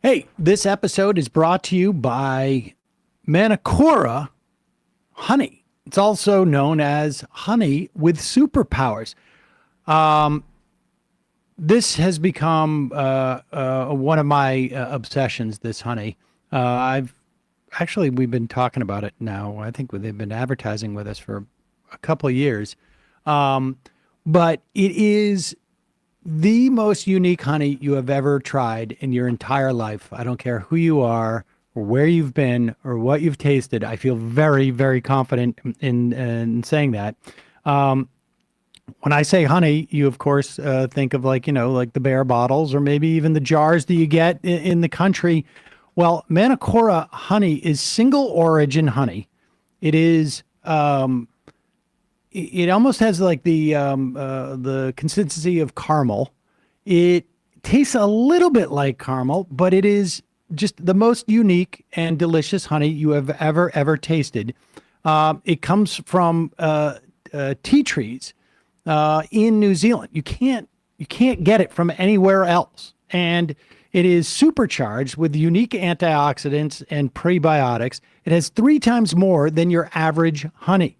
Hey, this episode is brought to you by Manakora honey. It's also known as honey with superpowers. This has become one of my obsessions, this honey. We've been talking about it now. I think they've been advertising with us for a couple of years. But it is the most unique honey you have ever tried in your entire life. I don't care who you are or where you've been or what you've tasted. I feel very, very confident in saying that. When I say honey, you of course think of like the bear bottles or maybe even the jars that you get in the country. Well, Manakora honey is single origin honey. It is it almost has like the consistency of caramel. It tastes a little bit like caramel, but it is just the most unique and delicious honey you have ever tasted. It comes from tea trees in New Zealand. You can't get it from anywhere else, and it is supercharged with unique antioxidants and prebiotics. It has 3 times more than your average honey.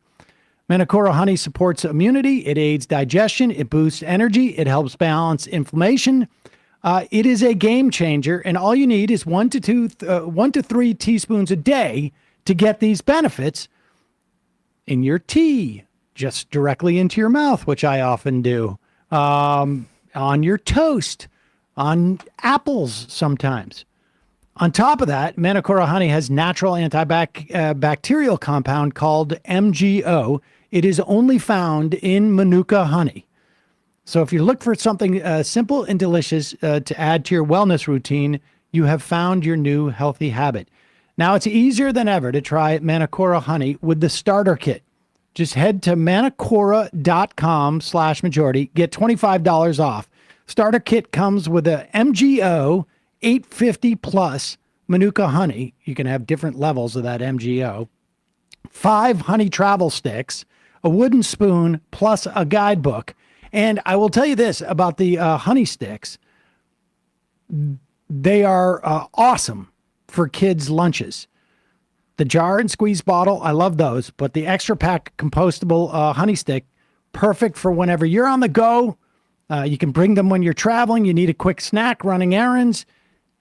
Manakora honey supports immunity, it aids digestion, it boosts energy, it helps balance inflammation. It is a game changer, and all you need is 1 to 3 teaspoons a day to get these benefits in your tea, just directly into your mouth, which I often do, on your toast, on apples sometimes. On top of that, Manakora honey has natural antibacterial compound called MGO. It is only found in Manuka honey. So if you look for something simple and delicious to add to your wellness routine, you have found your new healthy habit. Now it's easier than ever to try Manakora honey with the starter kit. Just head to manakora.com/majority, get $25 off. Starter kit comes with a MGO 850 plus Manuka honey. You can have different levels of that MGO. 5 honey travel sticks, a wooden spoon, plus a guidebook. And I will tell you this about the honey sticks. They are awesome for kids' lunches. The jar and squeeze bottle, I love those. But the extra pack compostable honey stick, perfect for whenever you're on the go. You can bring them when you're traveling. You need a quick snack, running errands.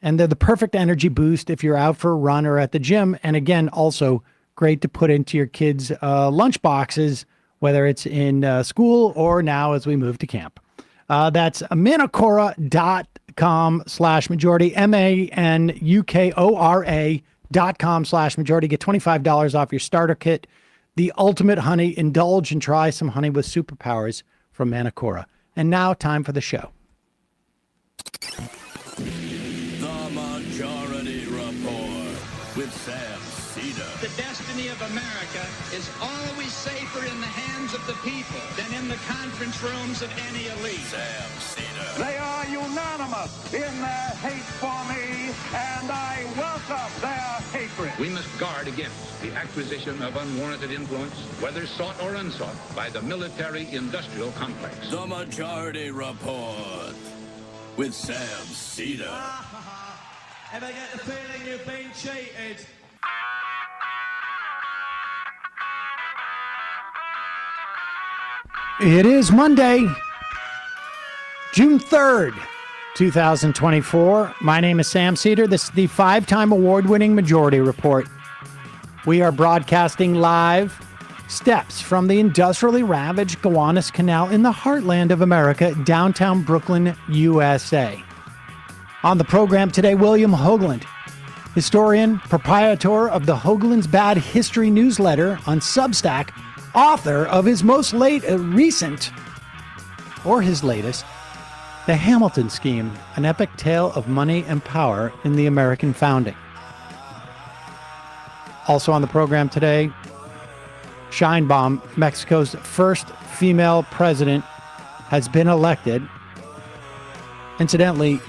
And they're the perfect energy boost if you're out for a run or at the gym. And again, also great to put into your kids' lunch boxes, whether it's in school or now as we move to camp. That's manakora.com/majority, manukora.com/majority. Get $25 off your starter kit. The ultimate honey. Indulge and try some honey with superpowers from Manakora. And now, time for the show. The Majority Report with Sam Seder. The destiny of America is always safer in the hands of the people than in the conference rooms of any elite. Sam Seder. They are unanimous in their hate for me, and I welcome their hatred. We must guard against the acquisition of unwarranted influence, whether sought or unsought, by the military-industrial complex. The Majority Report with Sam Seder. Ever get the feeling you've been cheated? It is Monday, June 3rd, 2024. My name is Sam Seder. This is the 5-time award-winning Majority Report. We are broadcasting live steps from the industrially ravaged Gowanus Canal in the heartland of America, downtown Brooklyn, USA. On the program today, William Hogeland, historian, proprietor of the Hogeland's Bad History newsletter on Substack, author of his most recent, his latest, The Hamilton Scheme, an epic tale of money and power in the American founding. Also on the program today, Sheinbaum, Mexico's first female president, has been elected. Incidentally,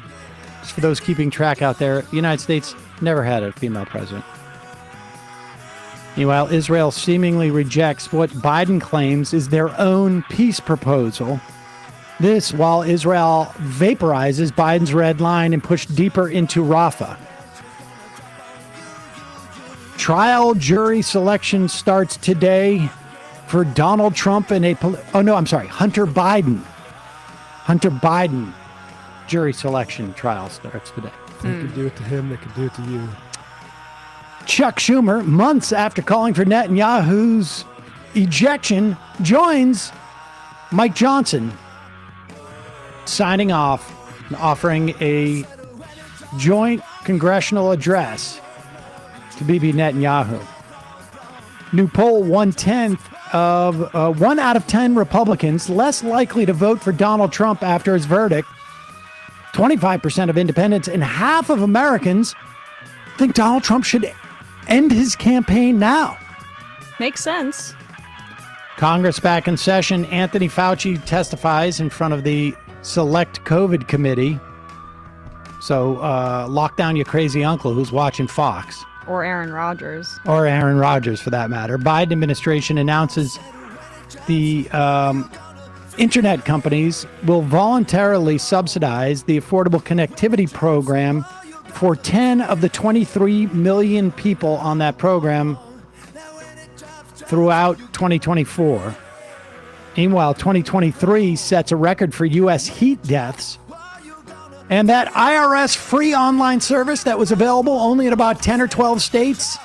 just for those keeping track out there, the United States never had a female president. Meanwhile, Israel seemingly rejects what Biden claims is their own peace proposal. This while Israel vaporizes Biden's red line and pushed deeper into Rafah. Trial jury selection starts today for Donald Trump and Hunter Biden. Hunter Biden jury selection trial starts today. They could do it to him, they could do it to you. Chuck Schumer, months after calling for Netanyahu's ejection, joins Mike Johnson, signing off and offering a joint congressional address to Bibi Netanyahu. New poll, 1/10 of 1 out of 10 Republicans less likely to vote for Donald Trump after his verdict. 25% of independents and half of Americans think Donald Trump should end his campaign now. Makes sense. Congress back in session. Anthony Fauci testifies in front of the Select COVID Committee. So lock down your crazy uncle who's watching Fox. Or Aaron Rodgers. Or Aaron Rodgers, for that matter. Biden administration announces the internet companies will voluntarily subsidize the Affordable Connectivity Program for 10 of the 23 million people on that program throughout 2024. Meanwhile, 2023 sets a record for U.S. heat deaths. And that IRS free online service that was available only in about 10 or 12 states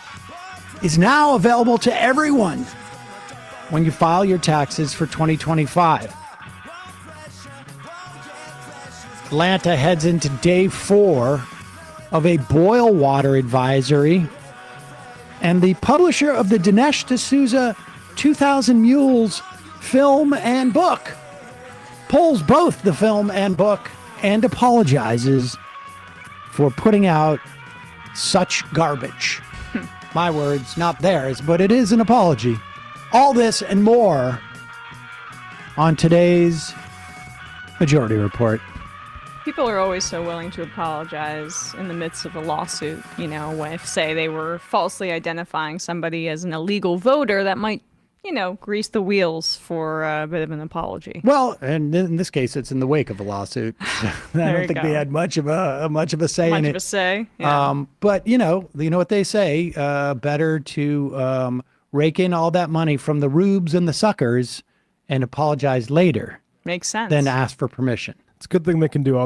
is now available to everyone when you file your taxes for 2025. Atlanta heads into day 4 of a boil water advisory. And the publisher of the Dinesh D'Souza 2000 Mules film and book pulls both the film and book and apologizes for putting out such garbage. My words, not theirs, but it is an apology. All this and more on today's Majority Report. People are always so willing to apologize in the midst of a lawsuit, you know, if, say, they were falsely identifying somebody as an illegal voter, that might, you know, grease the wheels for a bit of an apology. Well, and in this case, it's in the wake of a lawsuit. I don't think they had much of a say in it. Much of a say, yeah. But, you know what they say, better to rake in all that money from the rubes and the suckers and apologize later. Makes sense. Than ask for permission. It's a good thing they can do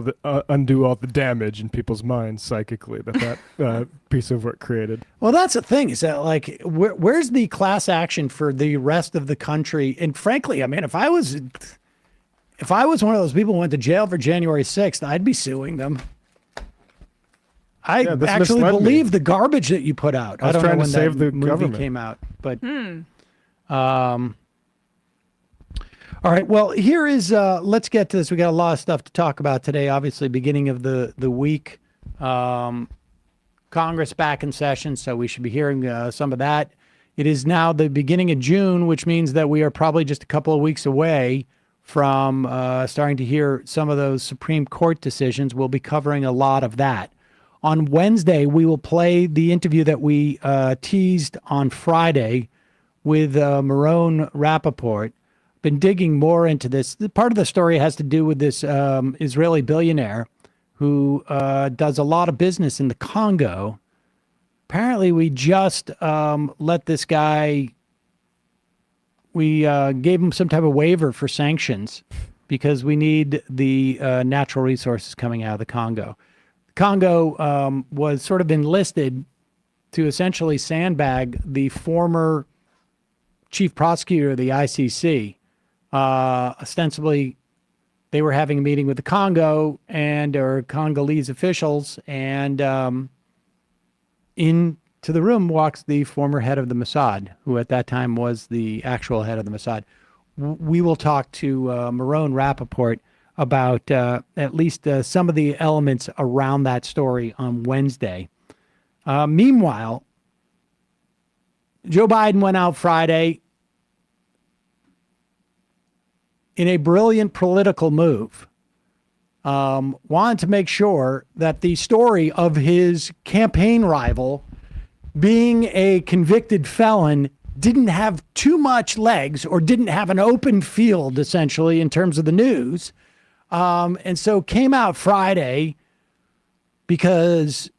undo all the damage in people's minds psychically that piece of work created. Well, that's the thing is that, like, where's the class action for the rest of the country? And frankly, I mean, if I was one of those people who went to jail for January 6th, I'd be suing them. I actually believe the garbage that you put out. I was trying to save the movie government. Came out, but all right. Well, here is, let's get to this. We got a lot of stuff to talk about today. Obviously, beginning of the week, Congress back in session, so we should be hearing some of that. It is now the beginning of June, which means that we are probably just a couple of weeks away from starting to hear some of those Supreme Court decisions. We'll be covering a lot of that. On Wednesday, we will play the interview that we teased on Friday with Marone Rappaport. Been digging more into this. Part of the story has to do with this Israeli billionaire who does a lot of business in the Congo. Apparently, we just let this guy, we gave him some type of waiver for sanctions because we need the natural resources coming out of the Congo. The Congo was sort of enlisted to essentially sandbag the former chief prosecutor of the ICC. Ostensibly, they were having a meeting with the Congo or Congolese officials, and into the room walks the former head of the Mossad, who at that time was the actual head of the Mossad. We will talk to Marone Rappaport about at least some of the elements around that story on Wednesday. Meanwhile, Joe Biden went out Friday in a brilliant political move, wanted to make sure that the story of his campaign rival being a convicted felon didn't have too much legs or didn't have an open field, essentially, in terms of the news, And so came out Friday because,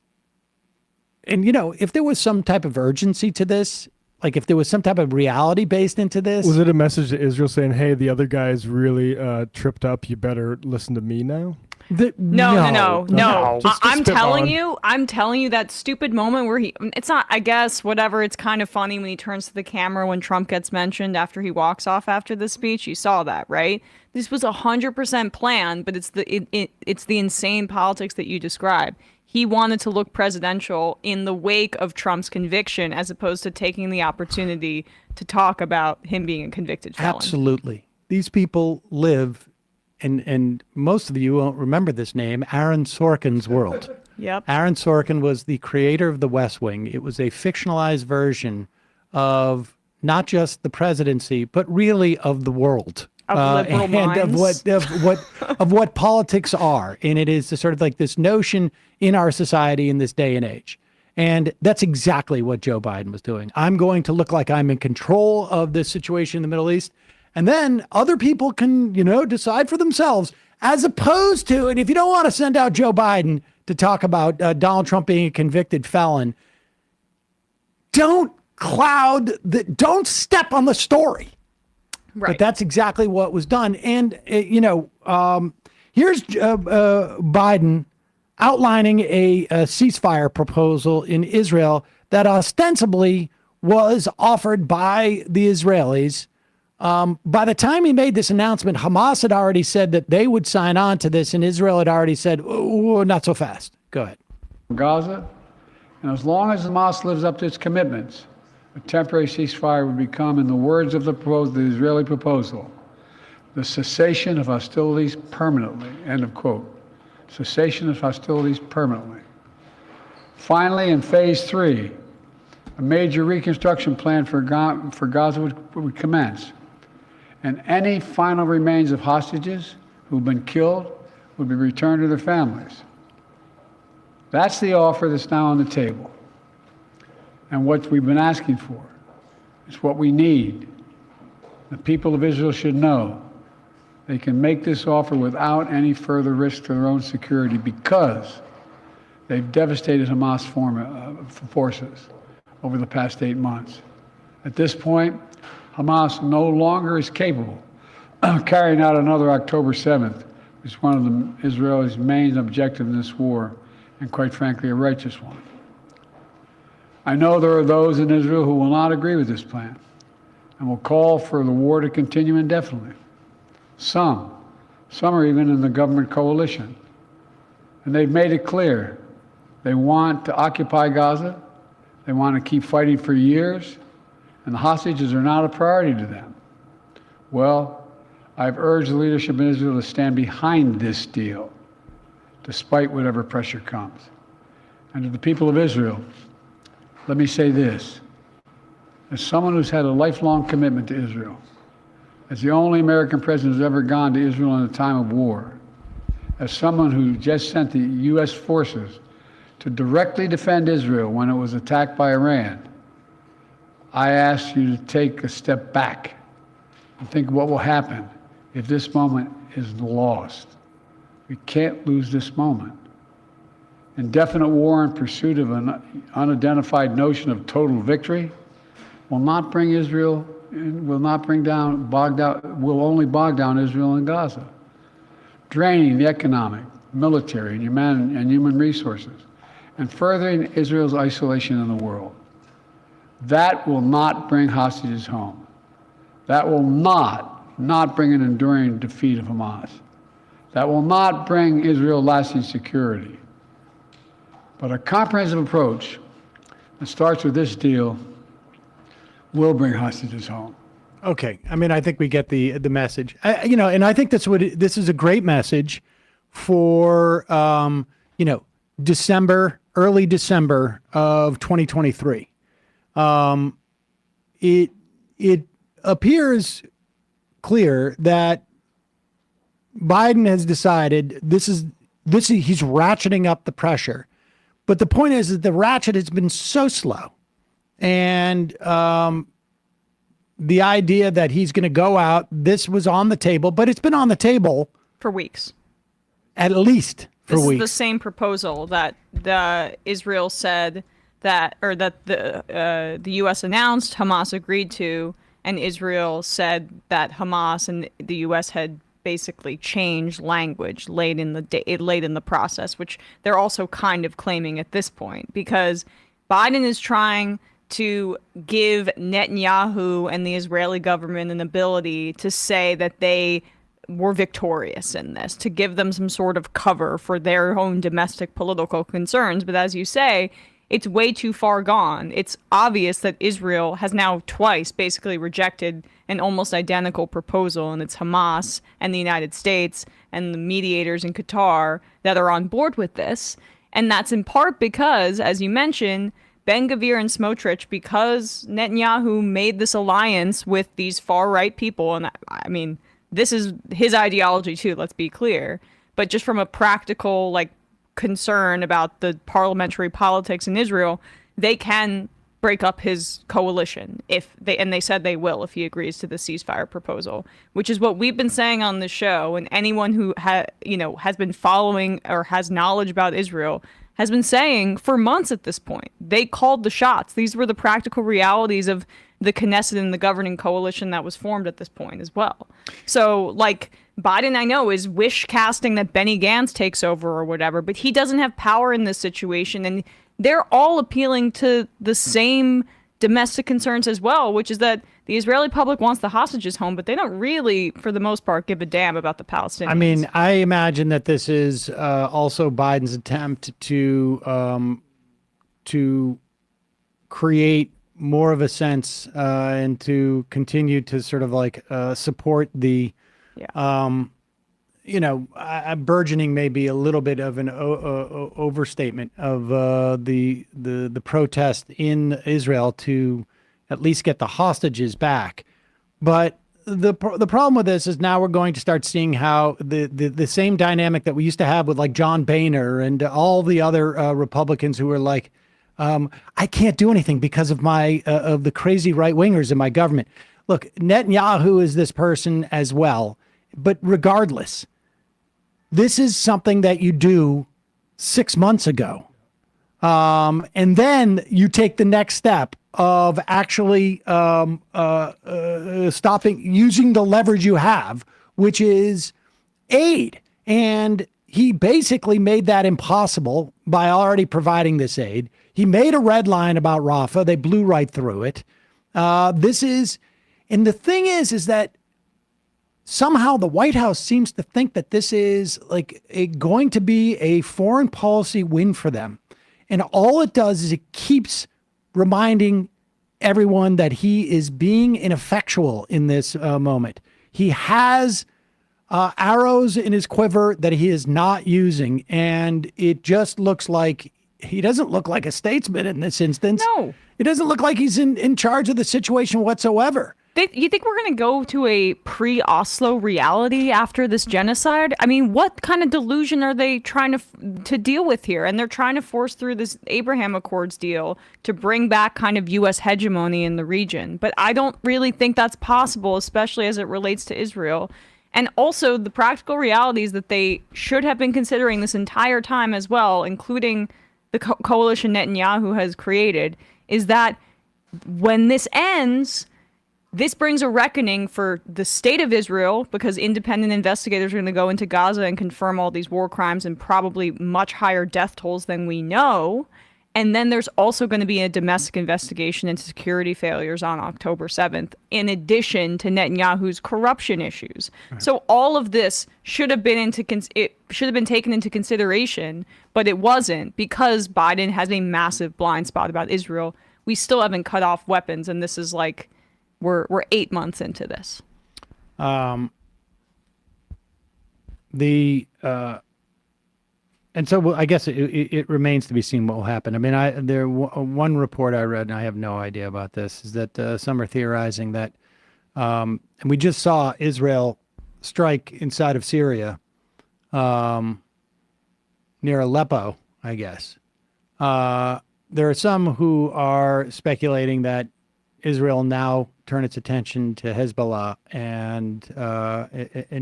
and if there was some type of urgency to this, like if there was some type of reality based into this. Was it a message to Israel saying, hey, the other guy's really tripped up, you better listen to me now? No. Just I'm telling spitballing. you that stupid moment where it's not, I guess, whatever. It's kind of funny when he turns to the camera when Trump gets mentioned after he walks off after the speech. You saw that, right? This was 100% planned, but it's the insane politics that you describe. He wanted to look presidential in the wake of Trump's conviction, as opposed to taking the opportunity to talk about him being a convicted felon. Absolutely. These people live, and most of you won't remember this name, Aaron Sorkin's world. Yep. Aaron Sorkin was the creator of The West Wing. It was a fictionalized version of not just the presidency, but really of the world. Of liberal minds. Of what politics are. And it is sort of like this notion in our society in this day and age. And that's exactly what Joe Biden was doing. I'm going to look like I'm in control of this situation in the Middle East. And then other people can, decide for themselves, as opposed to, and if you don't want to send out Joe Biden to talk about Donald Trump being a convicted felon, don't step on the story. Right. But that's exactly what was done. And, here's Biden outlining a ceasefire proposal in Israel that ostensibly was offered by the Israelis. By the time he made this announcement, Hamas had already said that they would sign on to this, and Israel had already said, oh, not so fast. Go ahead. Gaza, and as long as Hamas lives up to its commitments, a temporary ceasefire would become, in the words of the Israeli proposal, the cessation of hostilities permanently, end of quote. Cessation of hostilities permanently. Finally, in phase 3, a major reconstruction plan for Gaza would commence, and any final remains of hostages who've been killed would be returned to their families. That's the offer that's now on the table. And what we've been asking for. It's what we need. The people of Israel should know they can make this offer without any further risk to their own security because they've devastated Hamas forces over the past 8 months. At this point, Hamas no longer is capable of carrying out another October 7th, which is one of Israel's main objectives in this war, and quite frankly, a righteous one. I know there are those in Israel who will not agree with this plan and will call for the war to continue indefinitely. Some are even in the government coalition. And they've made it clear they want to occupy Gaza, they want to keep fighting for years, and the hostages are not a priority to them. Well, I've urged the leadership in Israel to stand behind this deal, despite whatever pressure comes. And to the people of Israel, let me say this. As someone who's had a lifelong commitment to Israel, as the only American president who's ever gone to Israel in a time of war, as someone who just sent the U.S. forces to directly defend Israel when it was attacked by Iran, I ask you to take a step back and think of what will happen if this moment is lost. We can't lose this moment. Indefinite war in pursuit of an unidentified notion of total victory will not bring Israel, will only bog down Israel and Gaza, draining the economic, military, and human resources, and furthering Israel's isolation in the world. That will not bring hostages home. That will not bring an enduring defeat of Hamas. That will not bring Israel lasting security. But a comprehensive approach that starts with this deal will bring hostages home. Okay. I mean, I think we get the message. And I think this is a great message for, early December of 2023. It appears clear that Biden has decided he's ratcheting up the pressure. But the point is that the ratchet has been so slow. And the idea that he's going to go out, this was on the table, but it's been on the table for weeks. at least for This weeks. is the same proposal that Israel said that the U.S. announced, Hamas agreed to, and Israel said that Hamas and the U.S. had basically changed language late in the process, which they're also kind of claiming at this point, because Biden is trying to give Netanyahu and the Israeli government an ability to say that they were victorious in this, to give them some sort of cover for their own domestic political concerns. But as you say, it's way too far gone. It's obvious that Israel has now twice basically rejected an almost identical proposal, and it's Hamas and the United States and the mediators in Qatar that are on board with this. And that's in part because, as you mentioned, Ben-Gvir and Smotrich, because Netanyahu made this alliance with these far-right people, and I mean, this is his ideology too, let's be clear, but just from a practical, concern about the parliamentary politics in Israel, they can break up his coalition and they said they will if he agrees to the ceasefire proposal, which is what we've been saying on the show. And anyone who has been following or has knowledge about Israel has been saying for months at this point. They called the shots. These were the practical realities of the Knesset and the governing coalition that was formed at this point as well. So, Biden, I know, is wish casting that Benny Gantz takes over or whatever, but he doesn't have power in this situation. And they're all appealing to the same domestic concerns as well, which is that the Israeli public wants the hostages home, but they don't really, for the most part, give a damn about the Palestinians. I mean, I imagine that this is also Biden's attempt to create more of a sense and to continue to sort of support the burgeoning, maybe a little bit of an overstatement of the protest in Israel to at least get the hostages back. But the problem with this is now we're going to start seeing how the same dynamic that we used to have with John Boehner and all the other Republicans who were like, I can't do anything because of the crazy right wingers in my government. Look, Netanyahu is this person as well, but regardless, this is something that you do 6 months ago. And then you take the next step of actually stopping using the leverage you have, which is aid. And he basically made that impossible by already providing this aid. He made a red line about Rafah. They blew right through it. And the thing is that somehow the White House seems to think that this is going to be a foreign policy win for them. And all it does is it keeps reminding everyone that he is being ineffectual in this moment. He has arrows in his quiver that he is not using. And it just looks like he doesn't look like a statesman in this instance. No. It doesn't look like he's in charge of the situation whatsoever. You think we're going to go to a pre-Oslo reality after this genocide? I mean, what kind of delusion are they trying to deal with here? And they're trying to force through this Abraham Accords deal to bring back kind of U.S. hegemony in the region. But I don't really think that's possible, especially as it relates to Israel. And also the practical realities that they should have been considering this entire time as well, including the coalition Netanyahu has created, is that when this ends, this brings a reckoning for the state of Israel, because independent investigators are going to go into Gaza and confirm all these war crimes and probably much higher death tolls than we know. And then there's also going to be a domestic investigation into security failures on October 7th, in addition to Netanyahu's corruption issues. Right. So all of this should have been taken into consideration, but it wasn't, because Biden has a massive blind spot about Israel. We still haven't cut off weapons, and this is we're 8 months into this. And so I guess it remains to be seen what will happen. I mean, one report I read, and I have no idea about this, is that some are theorizing that, and we just saw Israel strike inside of Syria, near Aleppo, I guess. There are some who are speculating that Israel now turn its attention to Hezbollah and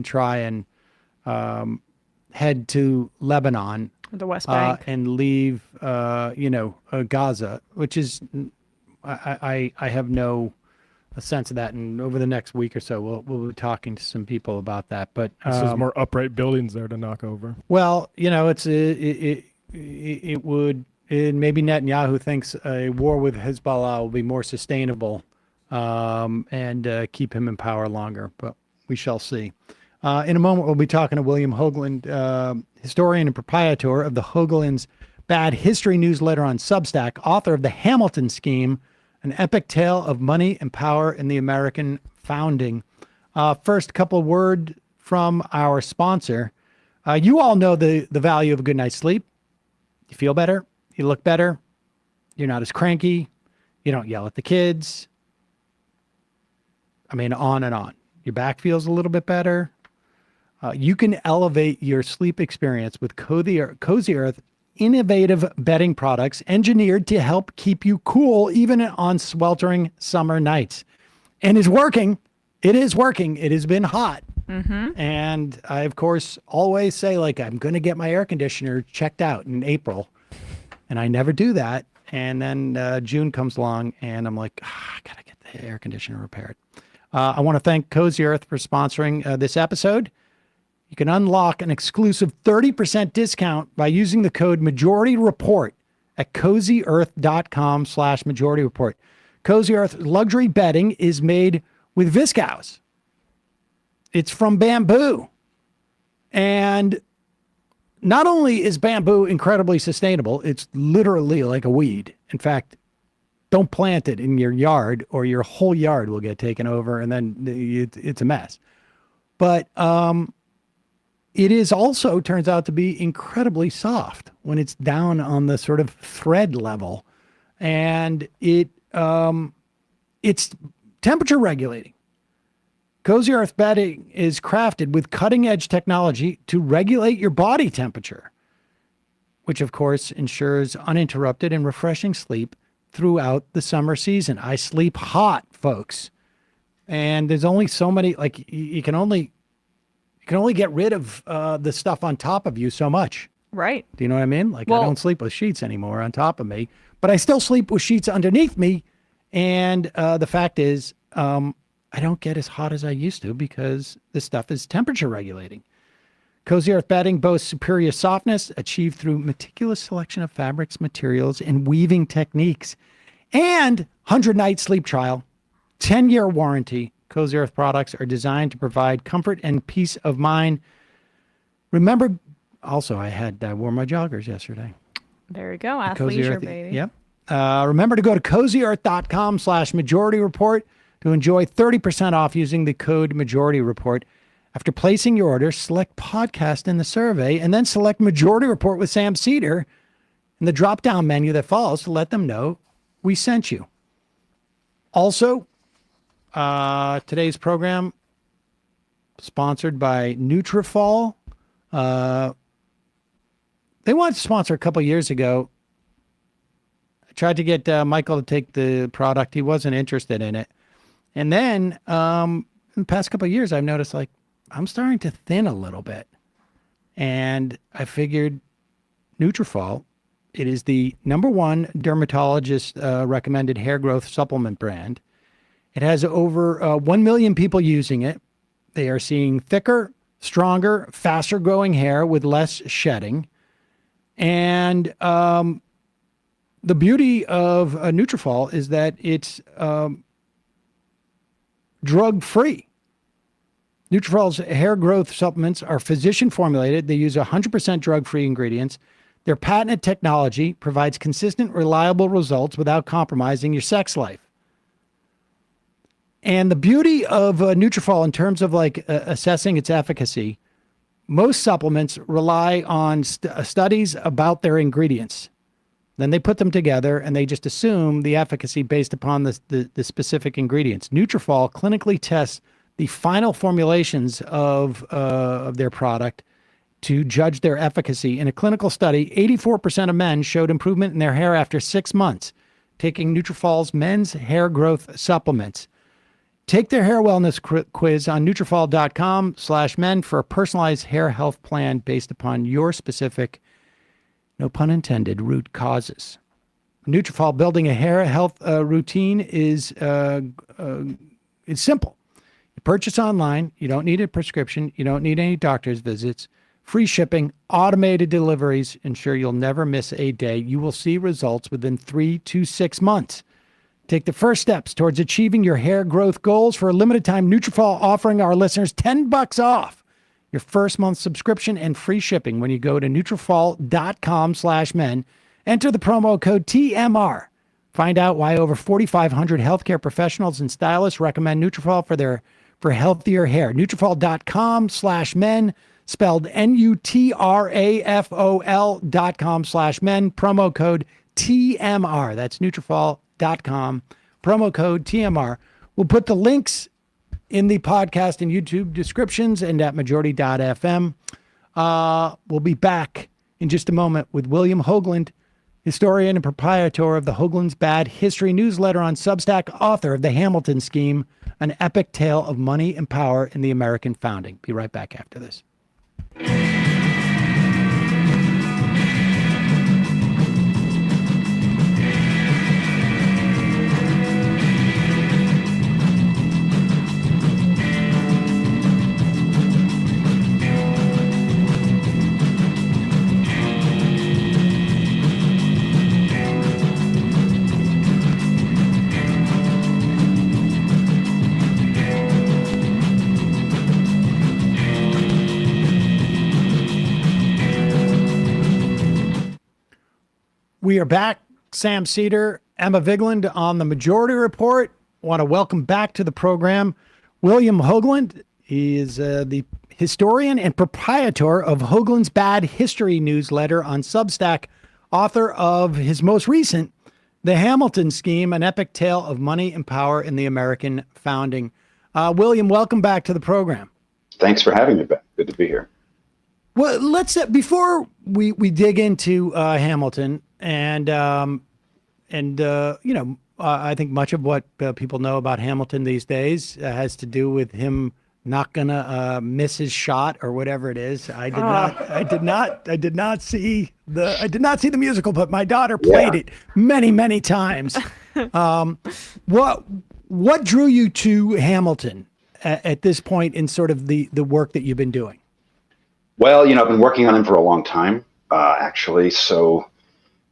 try and head to Lebanon The West Bank. and leave, Gaza, which is, I have no sense of that. And over the next week or so, we'll be talking to some people about that. But This is more upright buildings there to knock over. well, it would. Maybe Netanyahu thinks a war with Hezbollah will be more sustainable and keep him in power longer, but we shall see. In a moment, we'll be talking to William Hogeland, historian and proprietor of the Hogeland's Bad History newsletter on Substack, author of The Hamilton Scheme, an epic tale of money and power in the American founding. First, a couple of words from our sponsor. You all know the value of a good night's sleep. You feel better. You look better. You're not as cranky. You don't yell at the kids. I mean, on and on. Your back feels a little bit better. You can elevate your sleep experience with Cozy Earth innovative bedding products engineered to help keep you cool even on sweltering summer nights. And it's working. It is working. It has been hot. And I, of course, always say, like, I'm going to get my air conditioner checked out in April. And I never do that. And then June comes along and I'm like, I got to get the air conditioner repaired. I want to thank Cozy Earth for sponsoring this episode. You can unlock an exclusive 30% discount by using the code MajorityReport at cozyearth.com/MajorityReport. Cozy Earth luxury bedding is made with viscose. It's from bamboo. And not only is bamboo incredibly sustainable, it's literally like a weed. In fact, don't plant it in your yard or your whole yard will get taken over and then it's a mess. But it is also turns out to be incredibly soft when it's down on the sort of thread level. And it's temperature regulating. Cozy Earth bedding is crafted with cutting-edge technology to regulate your body temperature, which, of course, ensures uninterrupted and refreshing sleep throughout the summer season. I sleep hot, folks. And there's only so many, like, you can only get rid of the stuff on top of you so much. Right. Do you know what I mean? Like, Well, I don't sleep with sheets anymore on top of me, but I still sleep with sheets underneath me. And the fact is, I don't get as hot as I used to because this stuff is temperature regulating. Cozy Earth bedding boasts superior softness achieved through meticulous selection of fabrics, materials, and weaving techniques. And 100-night sleep trial, 10-year warranty. Cozy Earth products are designed to provide comfort and peace of mind. Remember, also, I wore my joggers yesterday. There you go. Cozy Athleisure, Earth, baby. Yep. Remember to go to cozyearth.com/MajorityReport to enjoy 30% off using the code MajorityReport. After placing your order, select podcast in the survey and then select Majority Report with Sam Seder in the drop-down menu that follows to let them know we sent you. Also, today's program sponsored by Nutrafol. They wanted to sponsor a couple years ago. I tried to get Michael to take the product. He wasn't interested in it. And then in the past couple of years, I've noticed, like, I'm starting to thin a little bit. And I figured Nutrafol, it is the #1 dermatologist recommended hair growth supplement brand. It has over 1 million people using it. They are seeing thicker, stronger, faster growing hair with less shedding. And the beauty of Nutrafol is that it's drug-free. Nutrafol's hair growth supplements are physician formulated. They use 100% drug-free ingredients. Their patented technology provides consistent, reliable results without compromising your sex life. And the beauty of Nutrafol in terms of like assessing its efficacy, most supplements rely on studies about their ingredients. Then they put them together and they just assume the efficacy based upon the specific ingredients. Nutrafol clinically tests the final formulations of their product to judge their efficacy. In a clinical study, 84% of men showed improvement in their hair after 6 months taking Nutrafol's men's hair growth supplements. Take their hair wellness quiz on Nutrafol.com/men for a personalized hair health plan based upon your specific, no pun intended, root causes. Nutrafol building a hair health routine is simple. You purchase online. You don't need a prescription. You don't need any doctor's visits. Free shipping, automated deliveries ensure you'll never miss a day. You will see results within 3 to 6 months. Take the first steps towards achieving your hair growth goals. For a limited time, Nutrafol offering our listeners $10 off your first month subscription and free shipping when you go to Nutrafol.com/men. Enter the promo code TMR. Find out why over 4,500 healthcare professionals and stylists recommend Nutrafol for healthier hair. Nutrafol.com/men, spelled Nutrafol.com/men, promo code TMR. That's Nutrafol.com, promo code TMR. We'll put the links in the podcast and YouTube descriptions and at majority.fm. We'll be back in just a moment with William Hogeland, historian and proprietor of the Hogeland's Bad History newsletter on Substack, author of The Hamilton Scheme, an epic tale of money and power in the American founding. Be right back after this. We are back. Sam Seder, Emma Vigeland on the Majority Report. Want to welcome back to the program William Hogeland. He is the historian and proprietor of Hogeland's Bad History newsletter on Substack, author of his most recent, The Hamilton Scheme, an epic tale of money and power in the American founding. William, welcome back to the program. Thanks for having me back. Good to be here. Well, let's before we dig into Hamilton and I think much of what people know about Hamilton these days has to do with him not gonna miss his shot or whatever it is. I did not see the musical, but my daughter played it many times. What drew you to Hamilton at this point in sort of the work that you've been doing? Well, I've been working on him for a long time, actually. So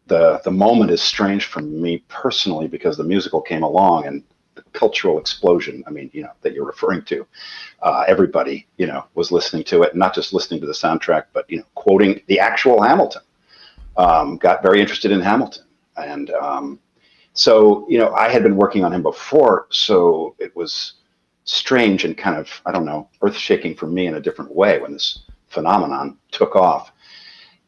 the moment is strange for me personally because the musical came along and the cultural explosion, that you're referring to, everybody, was listening to it, and not just listening to the soundtrack, but, quoting the actual Hamilton, got very interested in Hamilton. And so, I had been working on him before, so it was strange and kind of, earth-shaking for me in a different way when this phenomenon took off.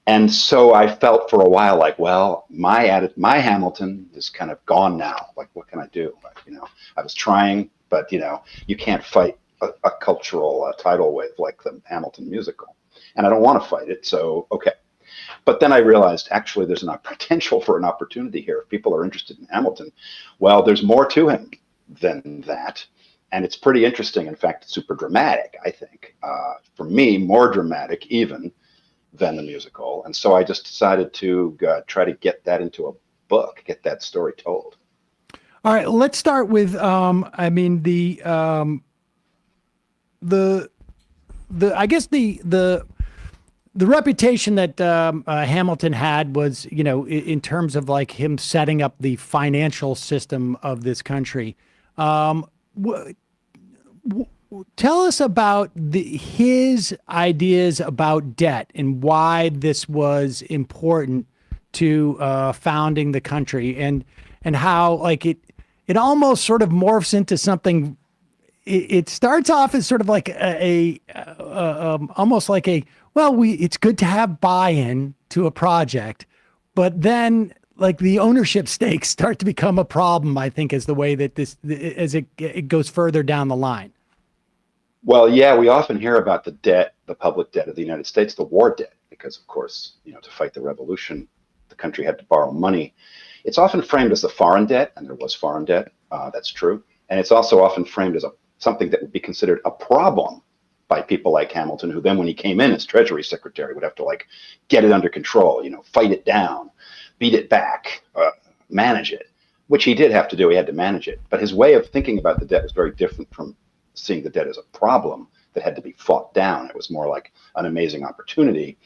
And so I felt for a while like, well, my Hamilton is kind of gone now. Like, what can I do? I was trying, but you can't fight a cultural tidal wave like the Hamilton musical, and I don't want to fight it. So okay, but then I realized actually there's a potential for an opportunity here. If people are interested in Hamilton, well, there's more to him than that. And it's pretty interesting. In fact, it's super dramatic, I think. For me, more dramatic even than the musical. And so I just decided to try to get that into a book, get that story told. All right, let's start with, I guess the reputation that Hamilton had was, in terms of like him setting up the financial system of this country. Tell us about his ideas about debt and why this was important to founding the country, and how like it almost sort of morphs into something. It starts off as sort of like almost like it's good to have buy-in to a project, but then like the ownership stakes start to become a problem, I think, as the way that as it goes further down the line. Well, yeah, we often hear about the debt, the public debt of the United States, the war debt, because of course, to fight the revolution, the country had to borrow money. It's often framed as the foreign debt, and there was foreign debt. That's true. And it's also often framed as something that would be considered a problem by people like Hamilton, who then when he came in as Treasury Secretary would have to like get it under control, fight it down, beat it back, manage it, which he did have to do. He had to manage it. But his way of thinking about the debt was very different from seeing the debt as a problem that had to be fought down. It was more like an amazing opportunity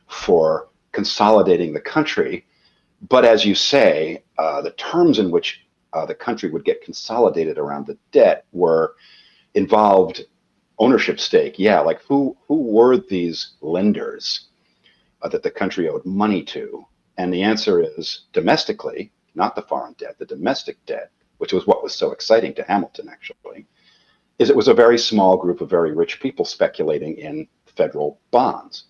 for consolidating the country. But as you say, the terms in which the country would get consolidated around the debt involved ownership stake. Yeah, like who were these lenders that the country owed money to? And the answer is domestically, not the foreign debt, the domestic debt, which was what was so exciting to Hamilton, actually, is it was a very small group of very rich people speculating in federal bonds.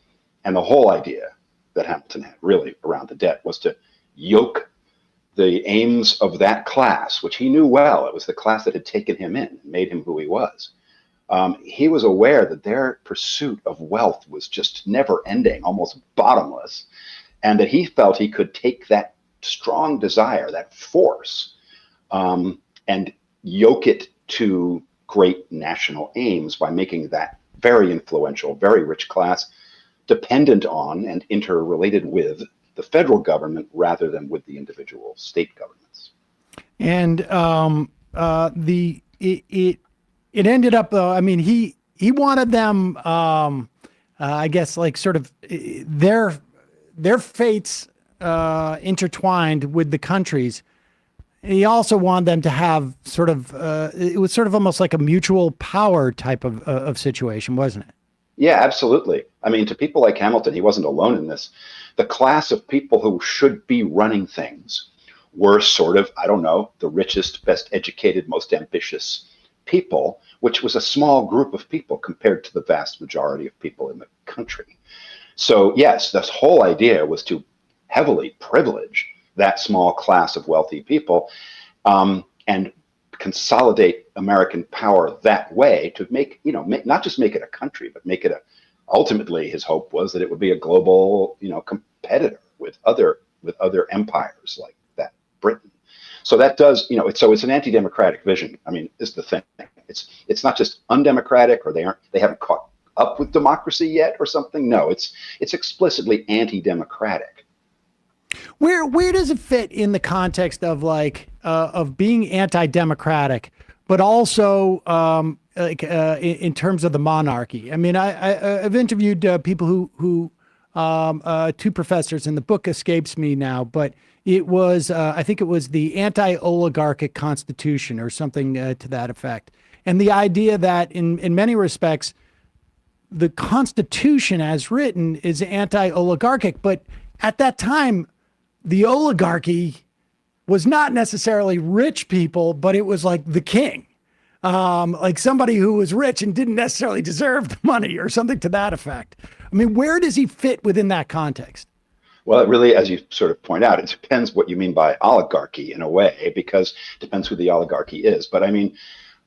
And the whole idea that Hamilton had really around the debt was to yoke the aims of that class, which he knew well. It was the class that had taken him in, made him who he was. He was aware that their pursuit of wealth was just never ending, almost bottomless, and that he felt he could take that strong desire, that force, and yoke it to great national aims by making that very influential, very rich class dependent on and interrelated with the federal government rather than with the individual state governments. And it ended up, I mean, he wanted them, I guess, like sort of their fates intertwined with the country's. He also wanted them to have sort of, it was sort of almost like a mutual power type of situation, wasn't it? Yeah, absolutely. I mean, to people like Hamilton, he wasn't alone in this. The class of people who should be running things were sort of, I don't know, the richest, best educated, most ambitious people, which was a small group of people compared to the vast majority of people in the country. So yes, this whole idea was to heavily privilege that small class of wealthy people and consolidate American power that way to make, not just make it a country, but make it ultimately his hope was that it would be a global, competitor with other empires like that Britain. So that does, it's an anti-democratic vision. I mean, is the thing. It's not just undemocratic or they haven't caught up with democracy yet or something. No, it's explicitly anti-democratic. Where does it fit in the context of of being anti-democratic, but also in terms of the monarchy? I mean, I've interviewed people who two professors, and the book escapes me now, but it was I think it was the anti-oligarchic constitution or something to that effect, and the idea that in many respects the Constitution as written is anti-oligarchic, but at that time the oligarchy was not necessarily rich people, but it was like the king, like somebody who was rich and didn't necessarily deserve the money or something to that effect. I mean, where does he fit within that context? Well, it really, as you sort of point out, it depends what you mean by oligarchy in a way, because it depends who the oligarchy is. But I mean,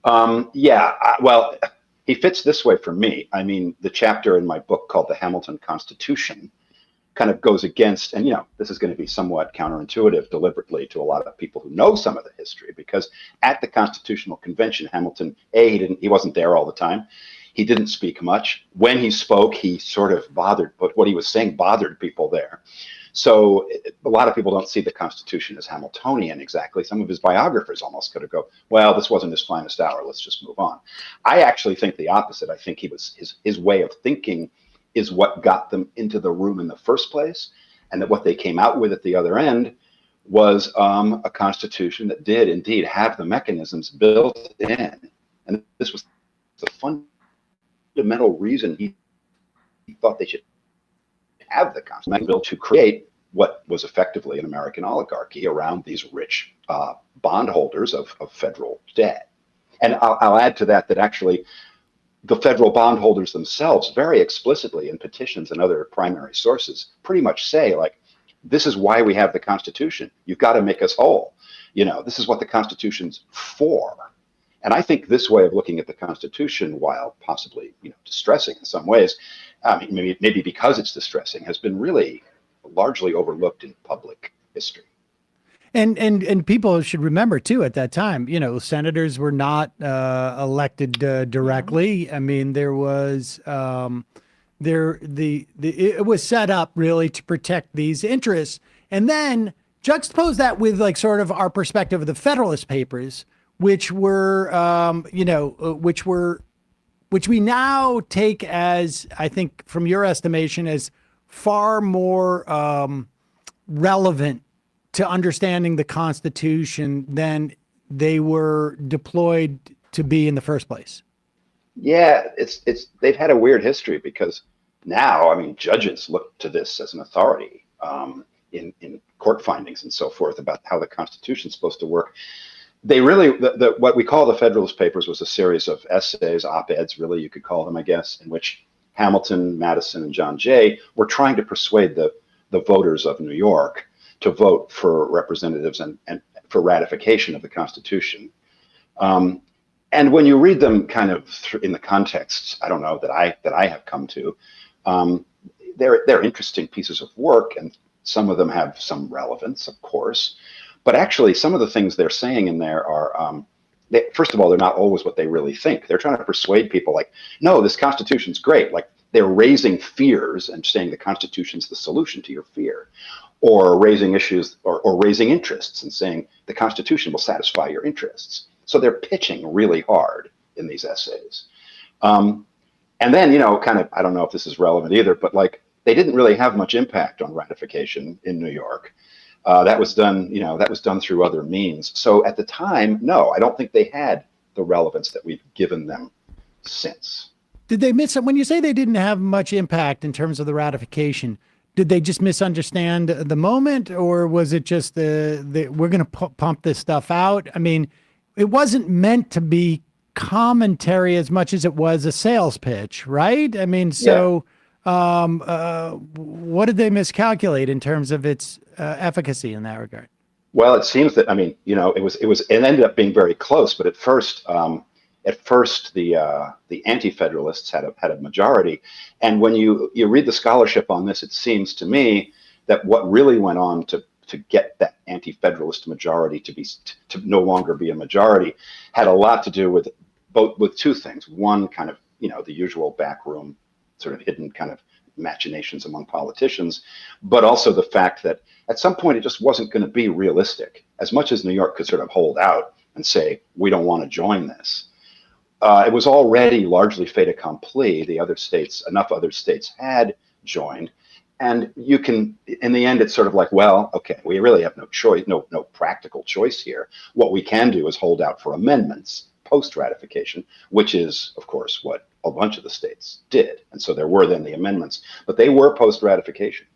well, he fits this way for me. I mean, the chapter in my book called The Hamilton Constitution kind of goes against, and this is going to be somewhat counterintuitive deliberately to a lot of people who know some of the history, because at the Constitutional Convention, Hamilton, he wasn't there all the time. He didn't speak much. When he spoke, he sort of bothered, but what he was saying bothered people there. So a lot of people don't see the Constitution as Hamiltonian exactly. Some of his biographers almost could have go, well, this wasn't his finest hour, let's just move on. I actually think the opposite. I think his way of thinking is what got them into the room in the first place, and that what they came out with at the other end was a constitution that did indeed have the mechanisms built in. And this was the fundamental reason he thought they should have the constitution built to create what was effectively an American oligarchy around these rich bondholders of federal debt. And I'll add to that actually the federal bondholders themselves very explicitly in petitions and other primary sources pretty much say, like, this is why we have the Constitution. You've got to make us whole. This is what the Constitution's for. And I think this way of looking at the Constitution, while possibly distressing in some ways, maybe because it's distressing, has been really largely overlooked in public history. And people should remember too, at that time, senators were not elected directly. I mean, there was it was set up really to protect these interests. And then juxtapose that with like sort of our perspective of the Federalist Papers, which were which we now take as, I think, from your estimation, as far more relevant to understanding the Constitution than they were deployed to be in the first place. Yeah, they've had a weird history because now, I mean, judges look to this as an authority in court findings and so forth about how the Constitution is supposed to work. They really, what we call the Federalist Papers was a series of essays, op-eds, really you could call them, I guess, in which Hamilton, Madison, and John Jay were trying to persuade the voters of New York to vote for representatives and for ratification of the Constitution. And when you read them kind of in the context, I don't know, that I have come to, they're interesting pieces of work, and some of them have some relevance, of course. But actually, some of the things they're saying in there are, first of all, they're not always what they really think. They're trying to persuade people like, no, this Constitution's great. Like they're raising fears and saying the Constitution's the solution to your fear, or raising issues or raising interests and saying the Constitution will satisfy your interests. So they're pitching really hard in these essays. And then, kind of, I don't know if this is relevant either, but like they didn't really have much impact on ratification in New York. That was done through other means. So at the time, no, I don't think they had the relevance that we've given them since. Did they when you say they didn't have much impact in terms of the ratification, did they just misunderstand the moment, or was it just we're going to pump this stuff out? I mean, it wasn't meant to be commentary as much as it was a sales pitch, right? I mean, so what did they miscalculate in terms of its efficacy in that regard? Well, it seems that, I mean, it ended up being very close, but at first the anti-federalists had a majority. And when you read the scholarship on this, it seems to me that what really went on to get that anti-federalist majority to no longer be a majority had a lot to do with two things. One, kind of, the usual backroom sort of hidden kind of machinations among politicians, but also the fact that at some point it just wasn't going to be realistic. As much as New York could sort of hold out and say, we don't want to join this, it was already largely fait accompli. Enough other states had joined. And you can, in the end, it's sort of like, well, okay, we really have no choice, no practical choice here. What we can do is hold out for amendments post-ratification, which is, of course, what a bunch of the states did. And so there were then the amendments, but they were post-ratification.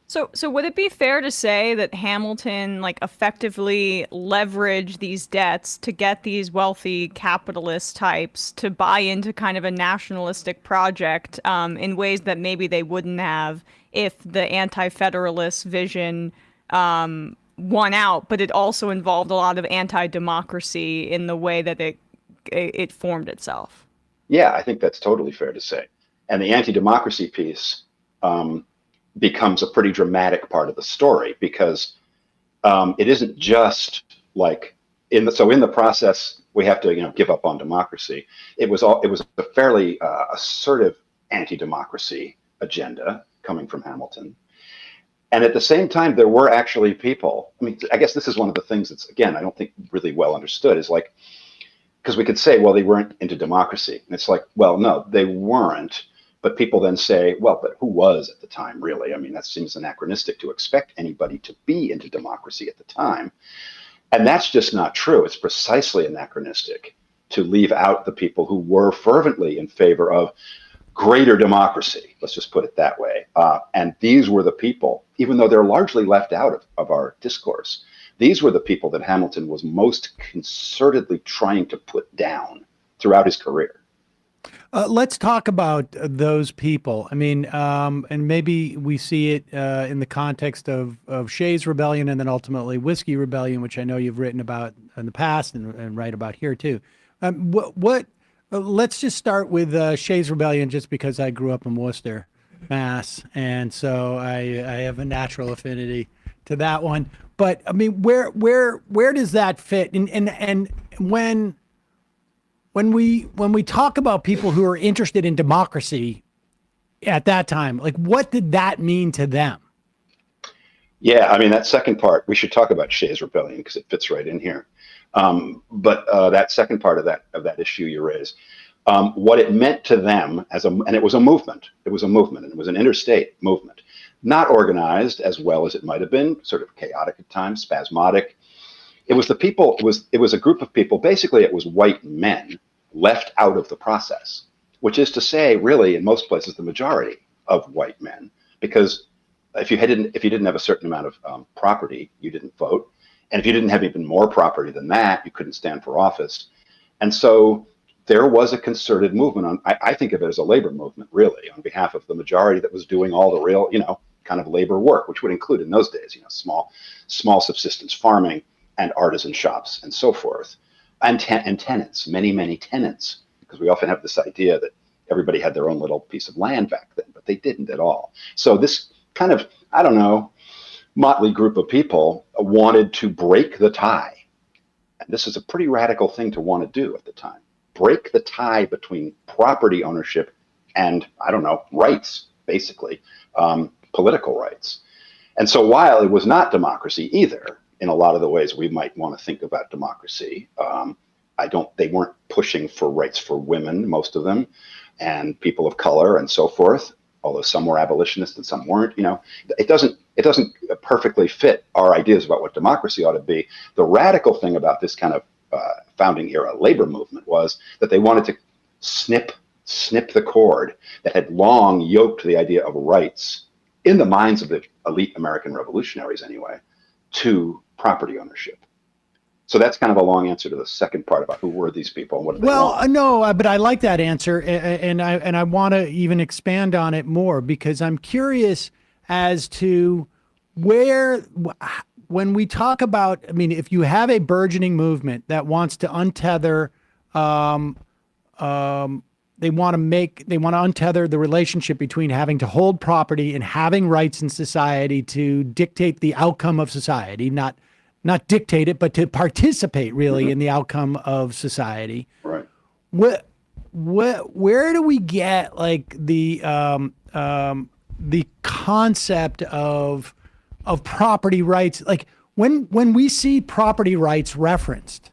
So would it be fair to say that Hamilton effectively leveraged these debts to get these wealthy capitalist types to buy into kind of a nationalistic project in ways that maybe they wouldn't have if the anti-federalist vision won out, but it also involved a lot of anti-democracy in the way that it formed itself? Yeah, I think that's totally fair to say. And the anti-democracy piece becomes a pretty dramatic part of the story, because it isn't just like in the process we have to give up on democracy. It was a fairly assertive anti-democracy agenda coming from Hamilton. And at the same time, there were actually people. I mean, I guess this is one of the things that's, again, I don't think really well understood, is like, because we could say, well, they weren't into democracy. And it's like, well, no, they weren't. But people then say, well, but who was at the time, really? I mean, that seems anachronistic to expect anybody to be into democracy at the time. And that's just not true. It's precisely anachronistic to leave out the people who were fervently in favor of greater democracy. Let's just put it that way. And these were the people, even though they're largely left out of our discourse, these were the people that Hamilton was most concertedly trying to put down throughout his career. Let's talk about those people. I mean, and maybe we see it in the context of Shays Rebellion and then ultimately Whiskey Rebellion, which I know you've written about in the past and write about here too. Let's just start with Shays Rebellion, just because I grew up in Worcester, Mass, and so I have a natural affinity to that one. But I mean, where does that fit? And when we talk about people who are interested in democracy at that time, like what did that mean to them? Yeah, I mean, that second part, we should talk about Shays Rebellion because it fits right in here. But that second part of that issue you raised, what it meant to them and it was a movement. It was a movement, and it was an interstate movement, not organized as well as it might have been, sort of chaotic at times, spasmodic. It was the people. It was a group of people. Basically, it was white men left out of the process, which is to say, really, in most places, the majority of white men, because if you didn't have a certain amount of property, you didn't vote. And if you didn't have even more property than that, you couldn't stand for office. And so there was a concerted movement I think of it as a labor movement, really, on behalf of the majority that was doing all the real, kind of labor work, which would include in those days, small subsistence farming and artisan shops and so forth. And tenants, many tenants, because we often have this idea that everybody had their own little piece of land back then, but they didn't at all. So this kind of, I don't know, motley group of people wanted to break the tie. And this is a pretty radical thing to want to do at the time. Break the tie between property ownership and, I don't know, rights, basically, political rights. And so while it was not democracy either, in a lot of the ways we might want to think about democracy, they weren't pushing for rights for women, most of them, and people of color and so forth, although some were abolitionists and some weren't. It doesn't perfectly fit our ideas about what democracy ought to be. The radical thing about this kind of founding era labor movement was that they wanted to snip the cord that had long yoked the idea of rights in the minds of the elite American revolutionaries anyway to property ownership. So that's kind of a long answer to the second part about who were these people and what did they want. No, but I like that answer, and I want to even expand on it more because I'm curious as to when we talk about, I mean, if you have a burgeoning movement that wants to untether, they want to untether the relationship between having to hold property and having rights in society to dictate the outcome of society, not dictate it, but to participate really in the outcome of society. Right. Where do we get like the concept of property rights? Like when we see property rights referenced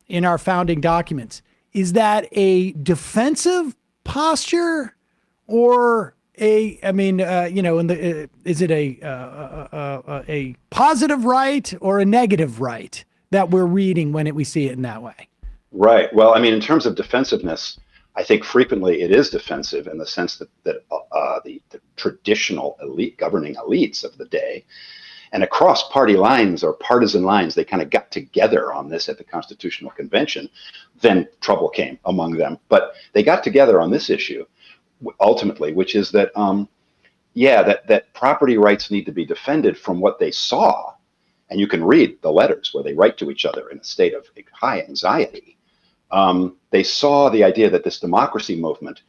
in our founding documents, is that a defensive posture or is it a positive right or a negative right that we're reading when we see it in that way? Right. Well, I mean, in terms of defensiveness, I think frequently it is defensive in the sense that the traditional governing elites of the day and across party lines or partisan lines, they kind of got together on this at the Constitutional Convention. Then trouble came among them. But they got together on this issue ultimately, which is that, that property rights need to be defended from what they saw. And you can read the letters where they write to each other in a state of high anxiety. They saw the idea that this democracy movement,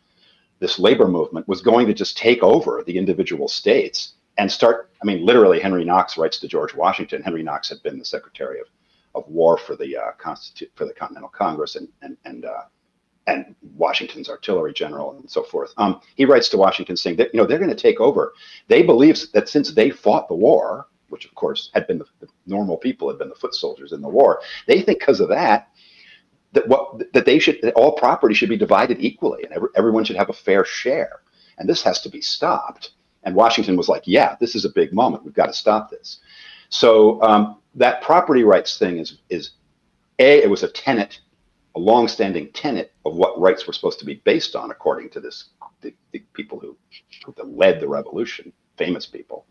this labor movement, was going to just take over the individual states and start. I mean, literally, Henry Knox writes to George Washington. Henry Knox had been the Secretary of War for the Continental Congress and Washington's artillery general and so forth. He writes to Washington saying that they're going to take over. They believe that since they fought the war, which of course had been the normal people, had been the foot soldiers in the war, they think because of that all property should be divided equally and everyone should have a fair share. And this has to be stopped. And Washington was like, yeah, this is a big moment. We've got to stop this. So that property rights thing it was a tenet, a longstanding tenet of what rights were supposed to be based on, according to the people who led the revolution, famous people.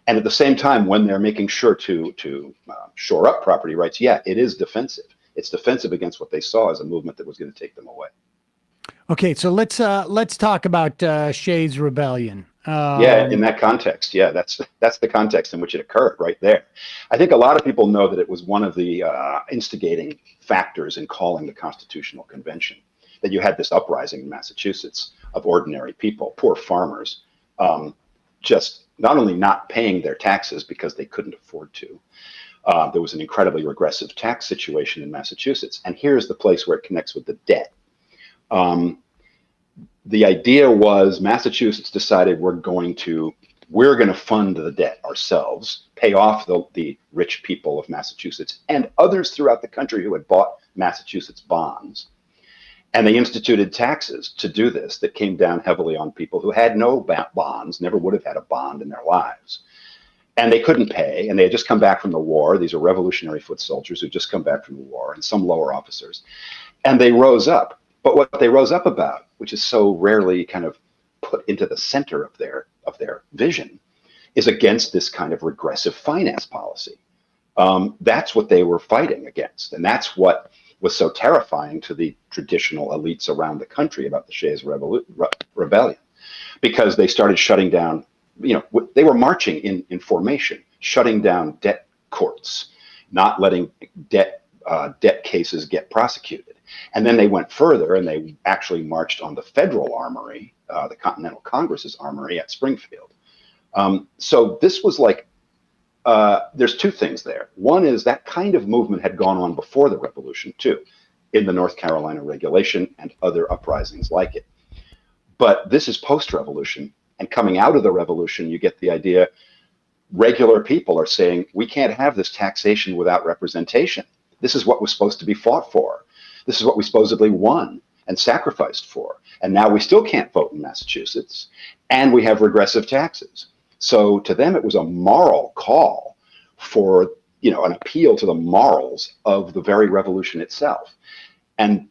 And at the same time, when they're making sure to shore up property rights, it is defensive. It's defensive against what they saw as a movement that was going to take them away. Okay, so let's talk about Shays Rebellion. In that context, that's the context in which it occurred, right there. I think a lot of people know that it was one of the instigating factors in calling the Constitutional Convention, that you had this uprising in Massachusetts of ordinary people, poor farmers, just not only not paying their taxes because they couldn't afford to, There was an incredibly regressive tax situation in Massachusetts. And here's the place where it connects with the debt. The idea was Massachusetts decided we're going to fund the debt ourselves, pay off the rich people of Massachusetts and others throughout the country who had bought Massachusetts bonds. And they instituted taxes to do this that came down heavily on people who had no bonds, never would have had a bond in their lives. And they couldn't pay, and they had just come back from the war. These are Revolutionary foot soldiers who just come back from the war, and some lower officers. And they rose up. But what they rose up about, which is so rarely kind of put into the center of their vision, is against this kind of regressive finance policy. That's what they were fighting against, and that's what was so terrifying to the traditional elites around the country about the Shays Rebellion, because they started shutting down. They were marching in formation, shutting down debt courts, not letting debt cases get prosecuted. And then they went further, and they actually marched on the federal armory, the Continental Congress's armory at Springfield. So this was like, there's two things there. One is that kind of movement had gone on before the revolution too, in the North Carolina Regulation and other uprisings like it. But this is post-revolution, and coming out of the revolution, you get the idea regular people are saying, we can't have this taxation without representation. This is what was supposed to be fought for. This is what we supposedly won and sacrificed for. And now we still can't vote in Massachusetts, and we have regressive taxes. So to them, it was a moral call for, an appeal to the morals of the very revolution itself. And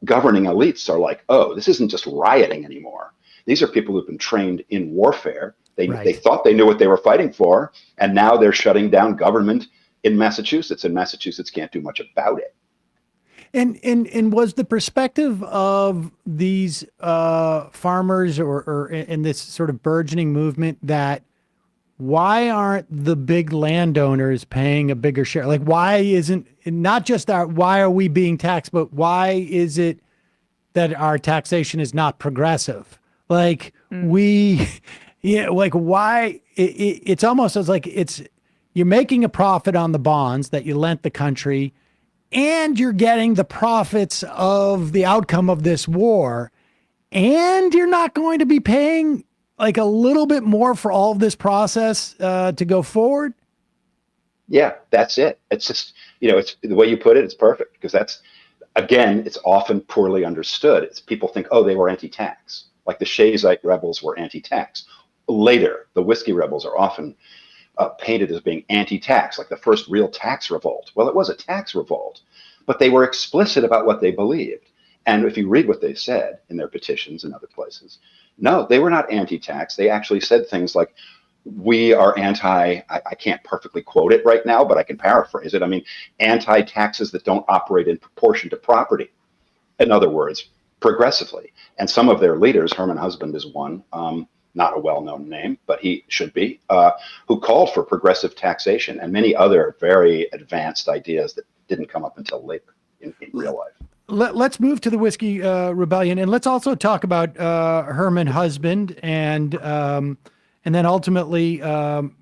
governing elites are like, oh, this isn't just rioting anymore. These are people who've been trained in warfare. They thought they knew what they were fighting for, and now they're shutting down government in Massachusetts, and Massachusetts can't do much about it. And was the perspective of these farmers or in this sort of burgeoning movement that why aren't the big landowners paying a bigger share? Like, why isn't, not just why are we being taxed, but why is it that our taxation is not progressive? Like why it's almost as like you're making a profit on the bonds that you lent the country, and you're getting the profits of the outcome of this war, and you're not going to be paying like a little bit more for all of this process to go forward. Yeah, that's it. It's just, it's the way you put it, it's perfect, because that's, again, it's often poorly understood. It's people think, oh, they were anti-tax, like the Shayite rebels were anti-tax. Later, the whiskey rebels are often painted as being anti-tax, like the first real tax revolt. Well, it was a tax revolt, but they were explicit about what they believed. And if you read what they said in their petitions and other places, no, they were not anti-tax. They actually said things like, we are I can't perfectly quote it right now, but I can paraphrase it. I mean, anti-taxes that don't operate in proportion to property. In other words, progressively. And some of their leaders, Herman Husband is one, not a well-known name, but he should be, who called for progressive taxation and many other very advanced ideas that didn't come up until later in real life. Let's move to the Whiskey Rebellion, and let's also talk about Herman Husband and then ultimately, Albert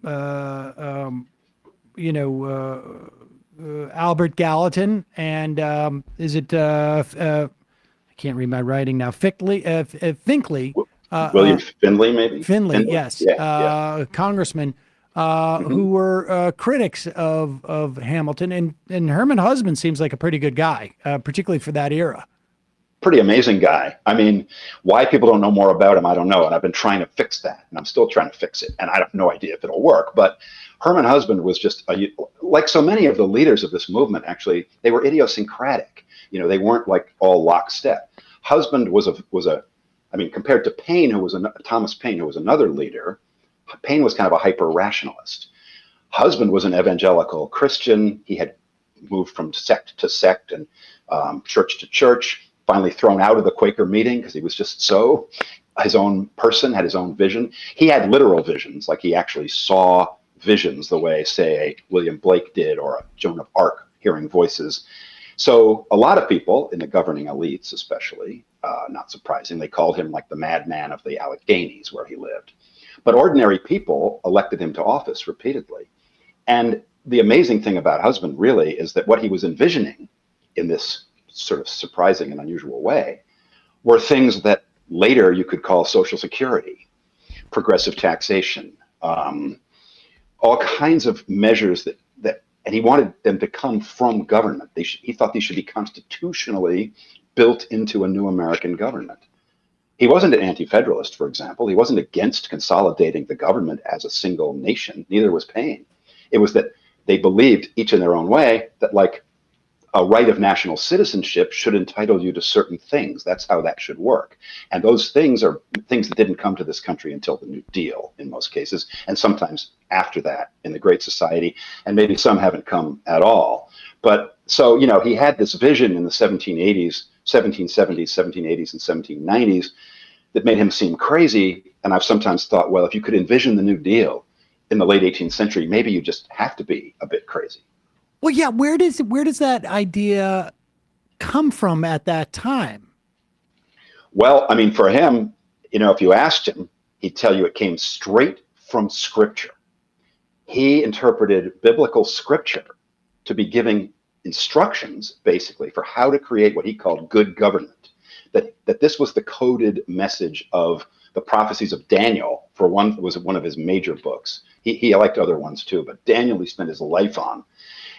Gallatin and is it? I can't read my writing now. Finkley. William Finley, maybe. Finley, yes. Yeah. Congressman who were critics of Hamilton, and Herman Husband seems like a pretty good guy, particularly for that era. Pretty amazing guy. I mean, why people don't know more about him, I don't know. And I've been trying to fix that, and I'm still trying to fix it. And I have no idea if it'll work. But Herman Husband was just, like so many of the leaders of this movement, actually, they were idiosyncratic. They weren't like all lockstep. Husband was compared to Paine, Thomas Paine, who was another leader, Paine was kind of a hyper-rationalist. Husband was an evangelical Christian. He had moved from sect to sect and church to church, finally thrown out of the Quaker meeting because he was just his own person, had his own vision. He had literal visions, like he actually saw visions the way, say, William Blake did, or Joan of Arc hearing voices. So a lot of people in the governing elites, especially, not surprising, they called him like the madman of the Alleghenies where he lived. But ordinary people elected him to office repeatedly. And the amazing thing about Husband really is that what he was envisioning in this sort of surprising and unusual way were things that later you could call Social Security, progressive taxation, all kinds of measures and he wanted them to come from government. He thought these should be constitutionally built into a new American government. He wasn't an anti-federalist, for example. He wasn't against consolidating the government as a single nation. Neither was Paine. It was that they believed, each in their own way, that like a right of national citizenship should entitle you to certain things. That's how that should work. And those things are things that didn't come to this country until the New Deal in most cases, and sometimes after that in the Great Society, and maybe some haven't come at all. But so, he had this vision in the 1770s, 1780s, and 1790s that made him seem crazy. And I've sometimes thought, well, if you could envision the New Deal in the late 18th century, maybe you just have to be a bit crazy. Well, yeah. Where does that idea come from at that time? Well, I mean, for him, if you asked him, he'd tell you it came straight from Scripture. He interpreted biblical Scripture to be giving instructions, basically, for how to create what he called good government. That this was the coded message of the prophecies of Daniel. For one, was one of his major books. He liked other ones too, but Daniel he spent his life on.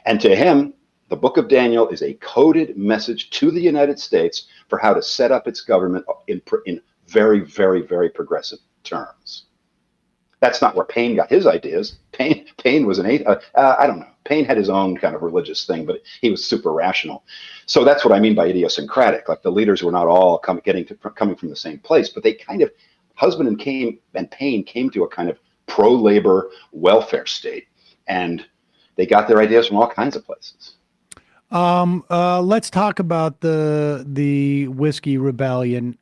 And to him, the book of Daniel is a coded message to the United States for how to set up its government in very, very, very progressive terms. That's not where Paine got his ideas. Paine was I don't know. Paine had his own kind of religious thing, but he was super rational. So that's what I mean by idiosyncratic. Like the leaders were not all coming from the same place, but they kind of, Husband and Paine came to a kind of pro-labor welfare state, and they got their ideas from all kinds of places. Let's talk about the Whiskey Rebellion.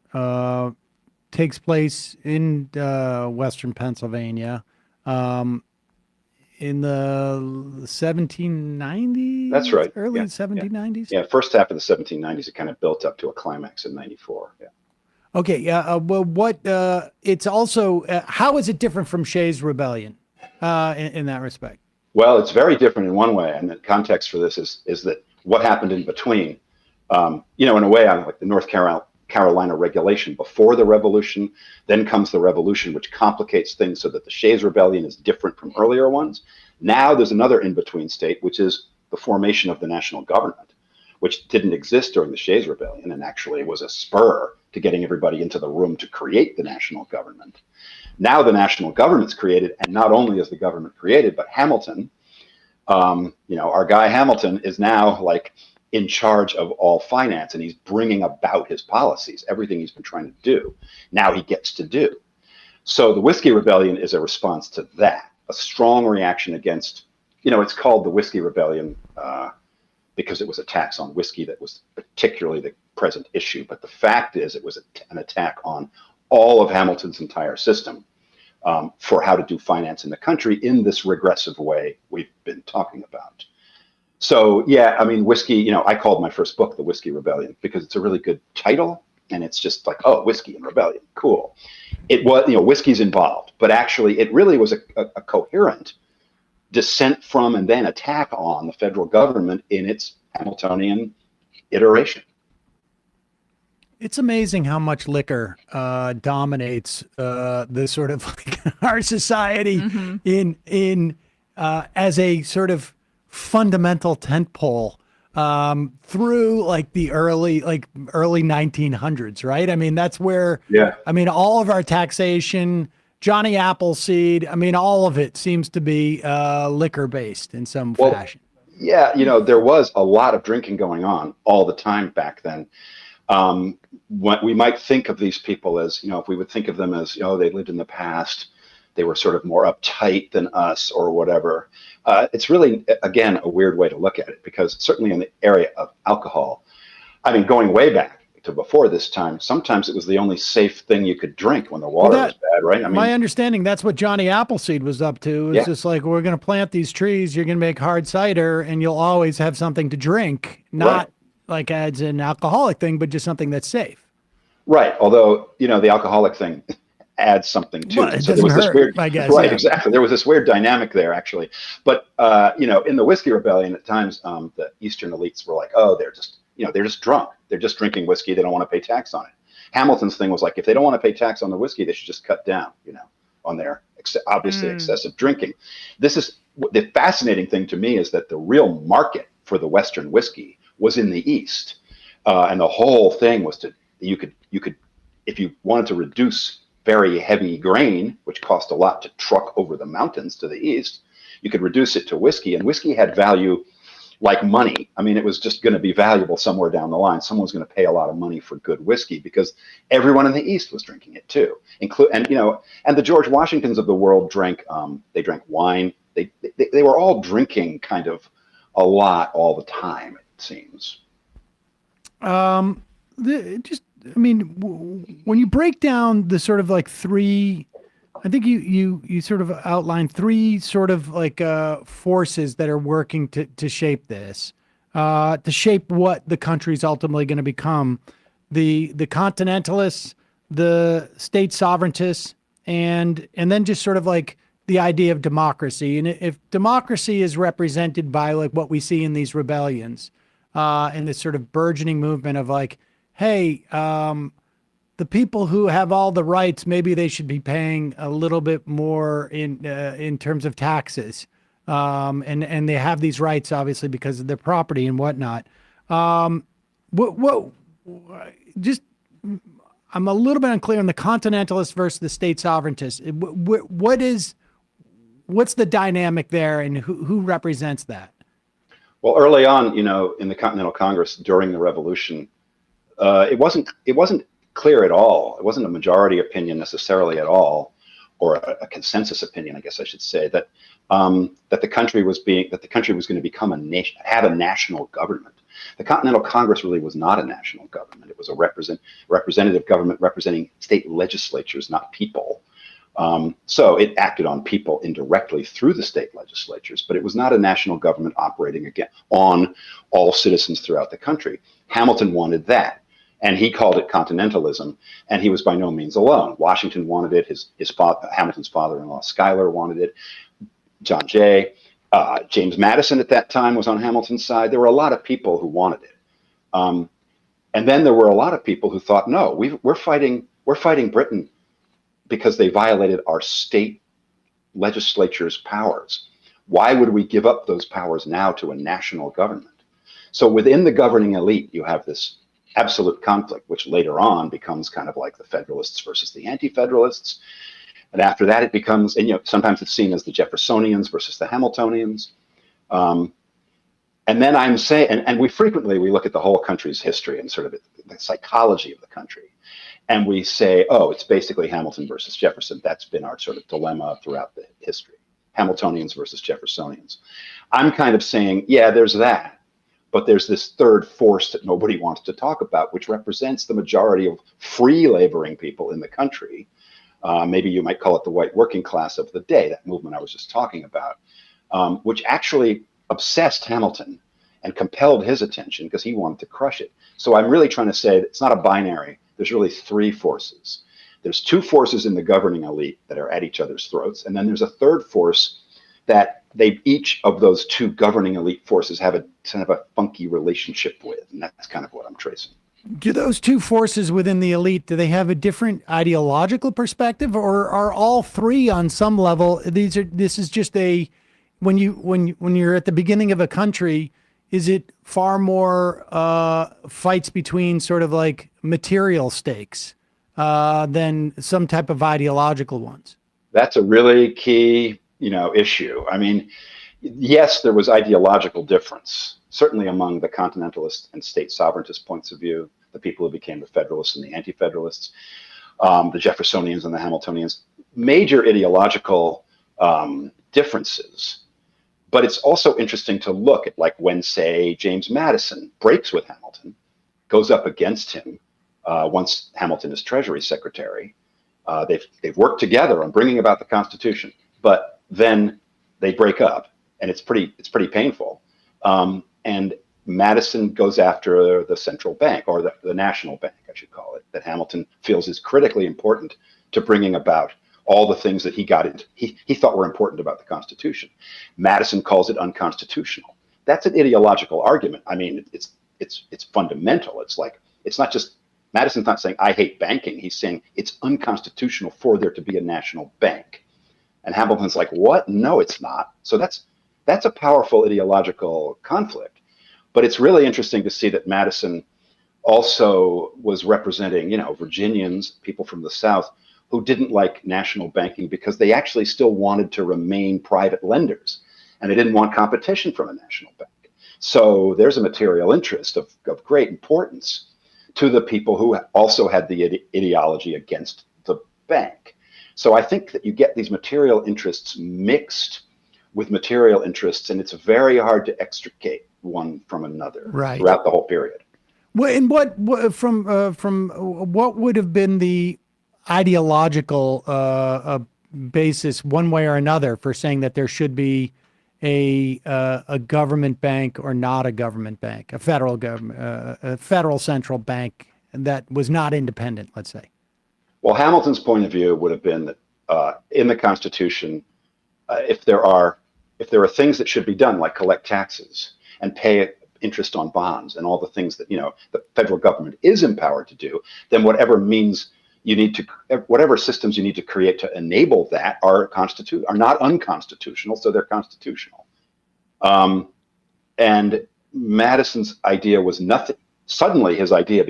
Takes place in Western Pennsylvania in the 1790s. That's right. Early 1790s. Yeah, first half of the 1790s. It kind of built up to a climax in 94. Yeah. Okay. Yeah. Well, it's also how is it different from Shays' Rebellion in that respect? Well, it's very different in one way, and the context for this is that what happened in between. In a way, I'm like the North Carolina regulation before the revolution. Then comes the revolution, which complicates things so that the Shays' Rebellion is different from earlier ones. Now there's another in-between state, which is the formation of the national government, which didn't exist during the Shays' Rebellion, and actually was a spur to getting everybody into the room to create the national government. Now the national government's created, and not only is the government created, but Hamilton, our guy Hamilton is now like in charge of all finance, and he's bringing about his policies, everything he's been trying to do. Now he gets to do. So the Whiskey Rebellion is a response to that, a strong reaction against, it's called the Whiskey Rebellion because it was a tax on whiskey that was particularly the present issue. But the fact is it was an attack on all of Hamilton's entire system for how to do finance in the country in this regressive way we've been talking about. So, yeah, I mean, whiskey, I called my first book The Whiskey Rebellion because it's a really good title. And it's just like, oh, whiskey and rebellion. Cool. It was, whiskey's involved. But actually, it really was a coherent dissent from and then attack on the federal government in its Hamiltonian iteration. It's amazing how much liquor dominates the sort of like our society in as a sort of fundamental tentpole through like the early 1900s, right? I mean, that's where, I mean, all of our taxation, Johnny Appleseed, I mean, all of it seems to be liquor based in some fashion. Yeah, there was a lot of drinking going on all the time back then. What we might think of these people as, if we would think of them as, they lived in the past, they were sort of more uptight than us or whatever. It's really, again, a weird way to look at it, because certainly in the area of alcohol, I mean, going way back to before this time, sometimes it was the only safe thing you could drink when the water was bad, right? I mean, my understanding, that's what Johnny Appleseed was up to. It's just like, we're going to plant these trees, you're going to make hard cider, and you'll always have something to drink, not like as an alcoholic thing, but just something that's safe. Right. Although, the alcoholic thing adds something to Well, it. it So there was doesn't this hurt, weird, I guess, right? yeah. Exactly. There was this weird dynamic there, actually. But you know, in the Whiskey Rebellion, at times, the Eastern elites were like, "Oh, they're just, you know, they're just drunk. They're just drinking whiskey. They don't want to pay tax on it." Hamilton's thing was like, if they don't want to pay tax on the whiskey, they should just cut down, you know, on their obviously excessive drinking. This is the fascinating thing to me, is that the real market for the Western whiskey was in the East, and the whole thing was to you could if you wanted to reduce very heavy grain, which cost a lot to truck over the mountains to the east, you could reduce it to whiskey, and whiskey had value like money. I mean, it was just going to be valuable somewhere down the line. Someone's going to pay a lot of money for good whiskey because everyone in the East was drinking it too. And you know, and the George Washingtons of the world drank. They drank wine. They were all drinking kind of a lot all the time, it seems. I mean, when you break down the sort of like three, I think you sort of outlined three sort of like forces that are working to shape this, to shape what the country's ultimately going to become: the continentalists, the state sovereigntists, and then just sort of like the idea of democracy. And if democracy is represented by like what we see in these rebellions, and this sort of burgeoning movement of like, hey, the people who have all the rights, maybe they should be paying a little bit more in terms of taxes, and they have these rights obviously because of their property and whatnot. Just I'm a little bit unclear on the continentalists versus the state sovereigntists. What's the dynamic there, and who represents that? Well, early on, you know, in the Continental Congress during the Revolution, it wasn't clear at all. It wasn't a majority opinion necessarily at all, or a consensus opinion, I guess I should say, that that the country was going to become a nation, have a national government. The Continental Congress really was not a national government. It was a representative government representing state legislatures, not people. So it acted on people indirectly through the state legislatures, but it was not a national government operating again on all citizens throughout the country. Hamilton wanted that, and he called it continentalism, and he was by no means alone. Washington wanted it. Hamilton's father-in-law Schuyler wanted it. John Jay, James Madison at that time was on Hamilton's side. There were a lot of people who wanted it, and then there were a lot of people who thought, no, we're fighting Britain because they violated our state legislature's powers. Why would we give up those powers now to a national government? So within the governing elite, you have this absolute conflict, which later on becomes kind of like the Federalists versus the Anti-Federalists. And after that, it becomes, and you know, sometimes it's seen as the Jeffersonians versus the Hamiltonians. And then I'm saying, and we frequently look at the whole country's history and sort of the psychology of the country. And we say, oh, it's basically Hamilton versus Jefferson. That's been our sort of dilemma throughout the history. Hamiltonians versus Jeffersonians. I'm kind of saying, yeah, there's that. But there's this third force that nobody wants to talk about, which represents the majority of free laboring people in the country. Maybe you might call it the white working class of the day, that movement I was just talking about, which actually obsessed Hamilton and compelled his attention because he wanted to crush it. So I'm really trying to say that it's not a binary. There's really three forces. There's two forces in the governing elite that are at each other's throats. And then there's a third force that each of those two governing elite forces have a kind of a funky relationship with. And that's kind of what I'm tracing. Do those two forces within the elite, do they have a different ideological perspective, or are all three on some level? This is just when you're at the beginning of a country, is it far more fights between sort of like material stakes than some type of ideological ones? That's a really key, issue. I mean, yes, there was ideological difference, certainly among the continentalist and state sovereigntist points of view, the people who became the Federalists and the Anti-Federalists, the Jeffersonians and the Hamiltonians, major ideological differences. But it's also interesting to look at, like, when, say, James Madison breaks with Hamilton, goes up against him once Hamilton is Treasury Secretary. They've worked together on bringing about the Constitution, but then they break up, and it's pretty painful. And Madison goes after the central bank, or the national bank, I should call it, that Hamilton feels is critically important to bringing about all the things that he thought were important about the Constitution. Madison calls it unconstitutional. That's an ideological argument. I mean, it's fundamental. It's like, it's not just, Madison's not saying I hate banking. He's saying it's unconstitutional for there to be a national bank. And Hamilton's like, what? No, it's not. So that's a powerful ideological conflict. But it's really interesting to see that Madison also was representing, Virginians, people from the South, who didn't like national banking because they actually still wanted to remain private lenders, and they didn't want competition from a national bank. So there's a material interest of great importance to the people who also had the ideology against the bank. So I think that you get these material interests mixed with material interests, and it's very hard to extricate one from another throughout the whole period. Well, and what would have been the ideological basis, one way or another, for saying that there should be a government bank or not a government bank, a federal government, a federal central bank that was not independent, let's say? Well, Hamilton's point of view would have been that in the Constitution, if there are things that should be done, like collect taxes and pay interest on bonds and all the things that the federal government is empowered to do, then whatever systems you need to create to enable that are not unconstitutional, so they're constitutional. And Madison's idea was nothing. Suddenly, his idea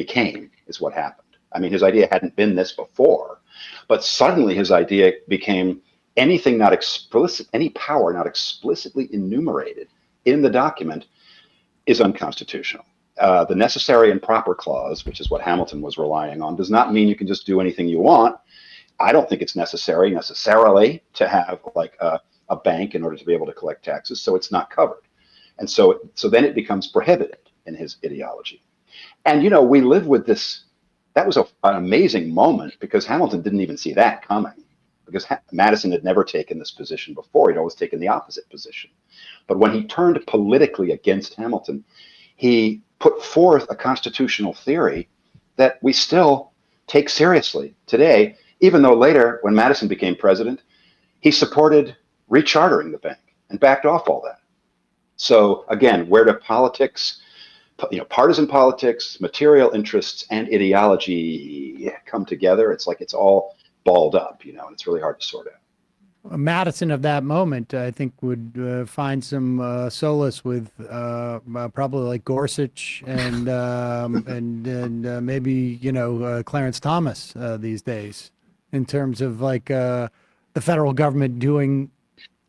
is what happened. I mean, his idea hadn't been this before, but suddenly his idea became any power not explicitly enumerated in the document is unconstitutional. The necessary and proper clause, which is what Hamilton was relying on, does not mean you can just do anything you want. I don't think it's necessarily to have like a bank in order to be able to collect taxes, so it's not covered. And so then it becomes prohibited in his ideology. And we live with this. That was an amazing moment because Hamilton didn't even see that coming, because Madison had never taken this position before. He'd always taken the opposite position. But when he turned politically against Hamilton, he put forth a constitutional theory that we still take seriously today, even though later, when Madison became president, he supported rechartering the bank and backed off all that. So again, where do politics, partisan politics, material interests, and ideology come together? It's like it's all balled up, and it's really hard to sort out. Madison of that moment, I think, would find some solace with probably like Gorsuch and maybe Clarence Thomas these days, in terms of like the federal government doing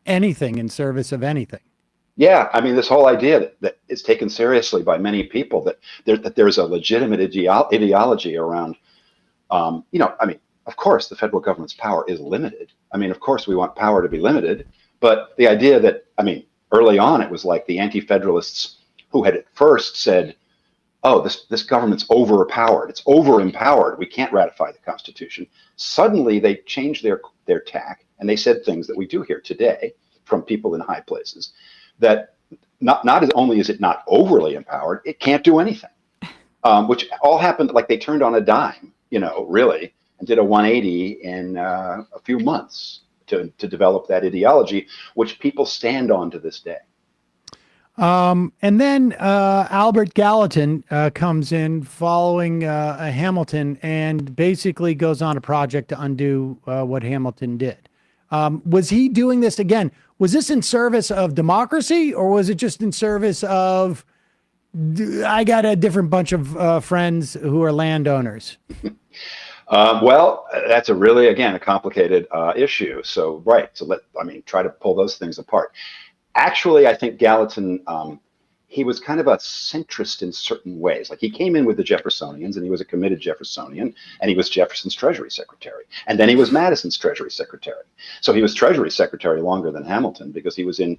anything in service of anything. Yeah, I mean, this whole idea that is taken seriously by many people, that there's a legitimate ideology around, of course, the federal government's power is limited. I mean, of course, we want power to be limited. But the idea that, early on, it was like the anti-federalists who had at first said, oh, this government's overpowered. It's over-empowered. We can't ratify the Constitution. Suddenly, they changed their tack, and they said things that we do hear today from people in high places, that not as only is it not overly empowered, it can't do anything, which all happened like they turned on a dime, really, and did a 180 in a few months to develop that ideology, which people stand on to this day. And then Albert Gallatin comes in following Hamilton and basically goes on a project to undo what Hamilton did. Was he doing this again? Was this in service of democracy, or was it just in service of, I got a different bunch of friends who are landowners? Well, that's a really, again, a complicated issue. So, try to pull those things apart. Actually, I think Gallatin, he was kind of a centrist in certain ways. Like, he came in with the Jeffersonians, and he was a committed Jeffersonian, and he was Jefferson's Treasury Secretary. And then he was Madison's Treasury Secretary. So he was Treasury Secretary longer than Hamilton, because he was in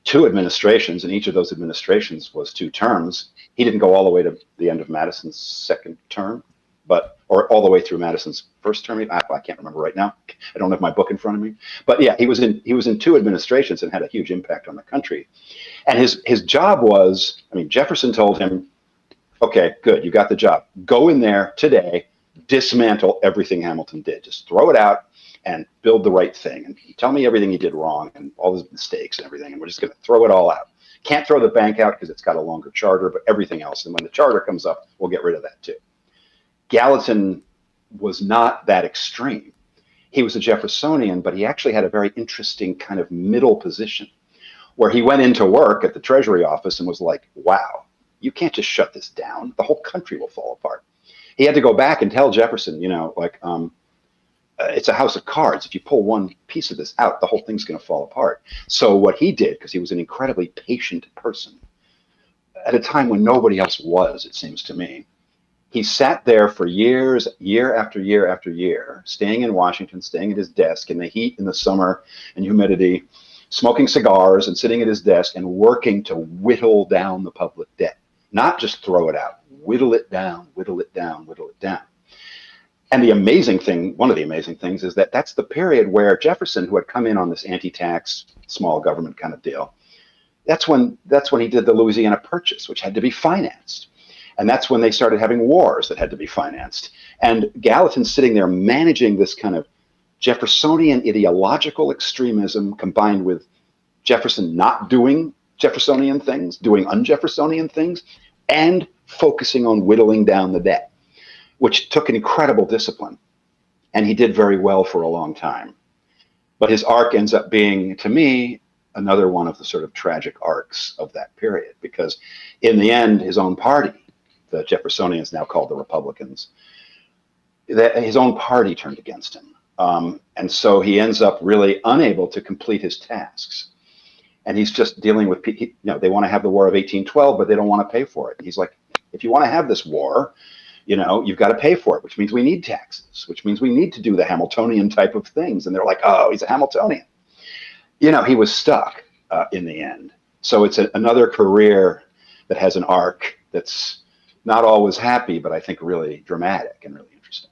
2 administrations, and each of those administrations was 2 terms. He didn't go all the way to the end of Madison's second term, or all the way through Madison's first term. I can't remember right now. I don't have my book in front of me. But yeah, he was in 2 administrations and had a huge impact on the country. And his job was, Jefferson told him, okay, good, you got the job. Go in there today dismantle everything Hamilton did. Just throw it out and build the right thing. And tell me everything he did wrong and all his mistakes and everything. And we're just going to throw it all out. Can't throw the bank out because it's got a longer charter, but everything else. And when the charter comes up, we'll get rid of that too. Gallatin was not that extreme. He was a Jeffersonian, but he actually had a very interesting kind of middle position where he went into work at the Treasury office and was like, wow, you can't just shut this down. The whole country will fall apart. He had to go back and tell Jefferson, it's a house of cards. If you pull one piece of this out, the whole thing's going to fall apart. So what he did, because he was an incredibly patient person, at a time when nobody else was, it seems to me, he sat there for years, year after year after year, staying in Washington, staying at his desk in the heat, in the summer, and humidity, smoking cigars and sitting at his desk and working to whittle down the public debt. Not just throw it out, whittle it down, whittle it down, whittle it down. And the amazing thing, one of the amazing things, is that that's the period where Jefferson, who had come in on this anti-tax, small government kind of deal, that's when he did the Louisiana Purchase, which had to be financed. And that's when they started having wars that had to be financed. And Gallatin's sitting there managing this kind of Jeffersonian ideological extremism combined with Jefferson not doing Jeffersonian things, doing un-Jeffersonian things, and focusing on whittling down the debt, which took incredible discipline. And he did very well for a long time. But his arc ends up being, to me, another one of the sort of tragic arcs of that period, because in the end, his own party, the Jeffersonians, now called the Republicans, his own party turned against him. And so he ends up really unable to complete his tasks. And he's just dealing with, they want to have the War of 1812, but they don't want to pay for it. He's like, if you want to have this war, you've got to pay for it, which means we need taxes, which means we need to do the Hamiltonian type of things. And they're like, oh, he's a Hamiltonian. He was stuck in the end. So it's another career that has an arc that's not always happy, but I think really dramatic and really interesting.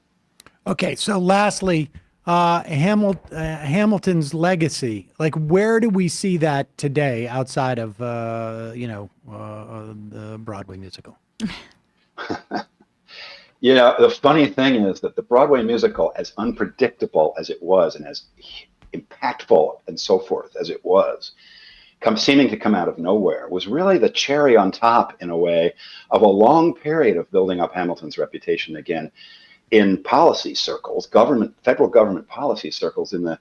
Okay, so lastly, Hamilton's legacy, like where do we see that today outside of, the Broadway musical? The funny thing is that the Broadway musical, as unpredictable as it was and as impactful and so forth as it was, seeming to come out of nowhere, was really the cherry on top, in a way, of a long period of building up Hamilton's reputation again in policy circles, federal government policy circles in the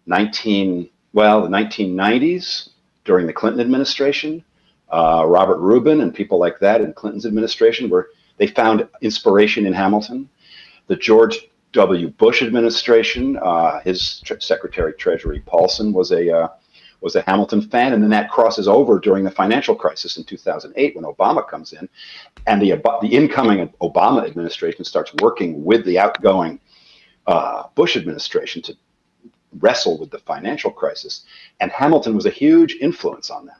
1990s during the Clinton administration. Robert Rubin and people like that in Clinton's administration they found inspiration in Hamilton. The George W. Bush administration, his Secretary of Treasury Paulson was a Hamilton fan, and then that crosses over during the financial crisis in 2008 when Obama comes in, and the incoming Obama administration starts working with the outgoing Bush administration to wrestle with the financial crisis, and Hamilton was a huge influence on them,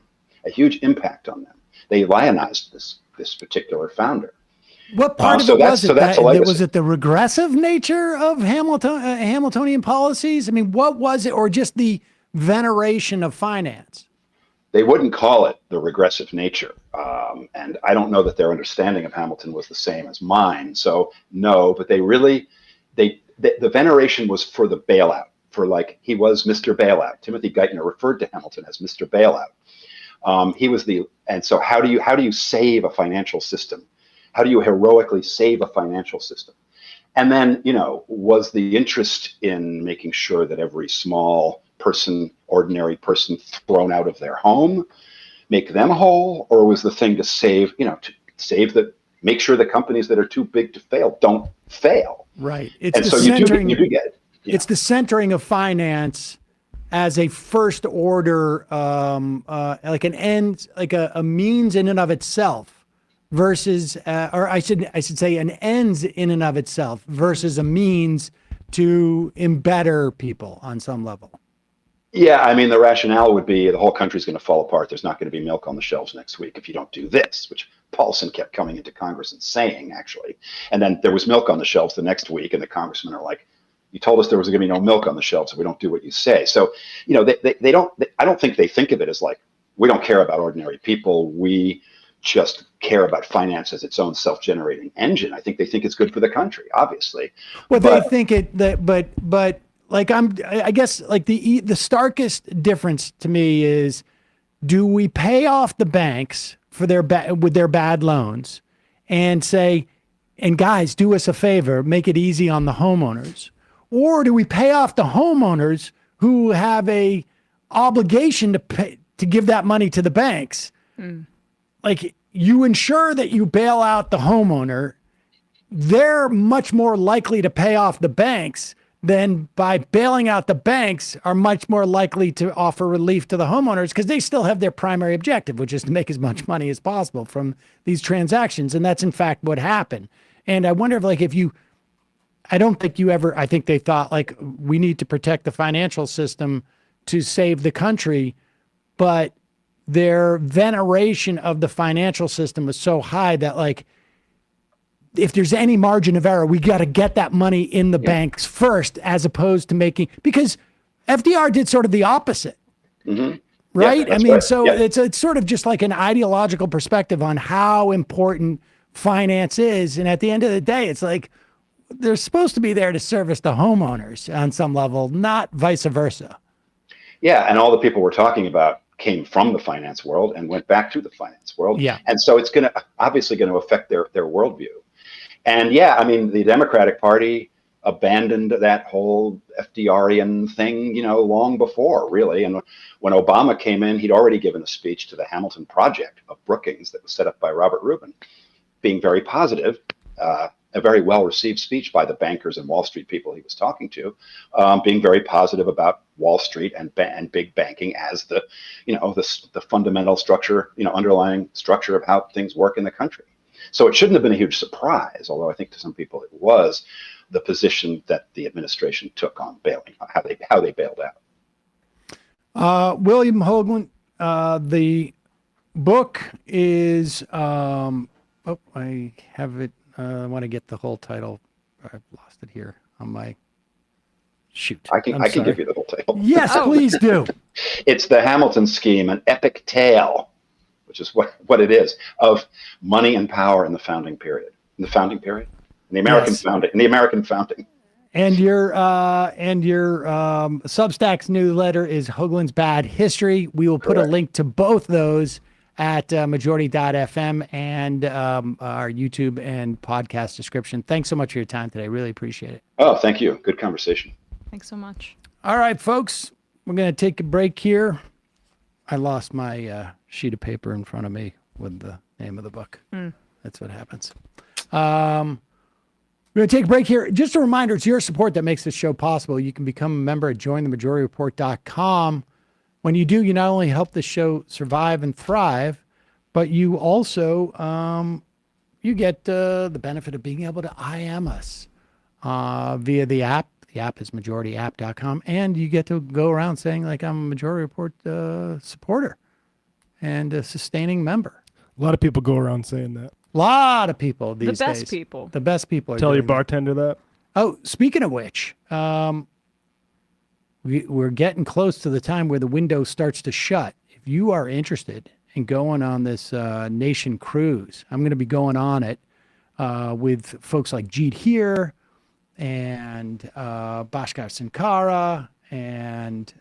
a huge impact on them. They lionized this particular founder. What part of it was it? Was it the regressive nature of Hamiltonian policies? I mean, what was it, or just the veneration of finance? They wouldn't call it the regressive nature, and I don't know that their understanding of Hamilton was the same as mine. So no, but the veneration was for the bailout, for like he was Mr. Bailout. Timothy Geithner referred to Hamilton as Mr. Bailout. He was and so how do you save a financial system? How do you heroically save a financial system? And then, was the interest in making sure that every small person, ordinary person thrown out of their home, make them whole? Or was the thing to save, make sure the companies that are too big to fail don't fail? Right. It's you do get it. It's the centering of finance as a first order, like an end, like a means in and of itself, versus, or I should say, an ends in and of itself versus a means to embetter people on some level. Yeah, I mean, the rationale would be the whole country's going to fall apart. There's not going to be milk on the shelves next week if you don't do this, which Paulson kept coming into Congress and saying, actually. And then there was milk on the shelves the next week, and the congressmen are like, you told us there was going to be no milk on the shelves if we don't do what you say. So, I don't think they think of it as like, we don't care about ordinary people. We just care about finance as its own self-generating engine. I think they think it's good for the country, obviously. Well, they think it that, but like I guess like the starkest difference to me is, do we pay off the banks for with their bad loans and say, and guys, do us a favor, make it easy on the homeowners, or do we pay off the homeowners who have a obligation to give that money to the banks? Like, you ensure that you bail out the homeowner, they're much more likely to pay off the banks than by bailing out the banks are much more likely to offer relief to the homeowners, because they still have their primary objective, which is to make as much money as possible from these transactions. And that's in fact what happened. And I wonder if I don't think I think they thought like, we need to protect the financial system to save the country, but their veneration of the financial system was so high that like, if there's any margin of error, we got to get that money in the banks first, as opposed to because FDR did sort of the opposite, right? I mean, right. So it's sort of just like an ideological perspective on how important finance is. And at the end of the day, it's like, they're supposed to be there to service the homeowners on some level, not vice versa. Yeah. And all the people we're talking about came from the finance world and went back to the finance world. Yeah. And so it's obviously going to affect their worldview. And yeah, I mean, the Democratic Party abandoned that whole FDRian thing, long before, really. And when Obama came in, he'd already given a speech to the Hamilton Project of Brookings that was set up by Robert Rubin, being very positive, a very well-received speech by the bankers and Wall Street people he was talking to, being very positive about Wall Street and big banking as the fundamental structure, underlying structure of how things work in the country. So it shouldn't have been a huge surprise, although I think to some people it was, the position that the administration took on bailing, how they bailed out. William Hogeland, the book is, I have it. I want to get the whole title. I've lost it here on my shoot. I can give you the whole title. Yes, please do. It's The Hamilton Scheme, an epic tale, which is what it is, of money and power in the founding period. In the founding period? In the American founding. In the American founding. And your Substack's newsletter is Hogeland's Bad History. We will put a link to both those at majority.fm and our YouTube and podcast description. Thanks so much for your time today. Really appreciate it. Oh, thank you. Good conversation. Thanks so much. All right, folks, we're going to take a break here. I lost my sheet of paper in front of me with the name of the book. That's what happens. We're going to take a break here. Just a reminder, it's your support that makes this show possible. You can become a member at jointhemajorityreport.com. When you do, you not only help the show survive and thrive, but you also you get the benefit of being able to IM us via the app. The app is majorityapp.com, and you get to go around saying, like, I'm a Majority Report supporter and a sustaining member. A lot of people go around saying that. A lot of people these days. The best people. The best people. Tell your bartender that. Oh, speaking of which, we're getting close to the time where the window starts to shut. If you are interested in going on this nation cruise, I'm going to be going on it with folks like Jeet Heer and Bhaskar Sankara and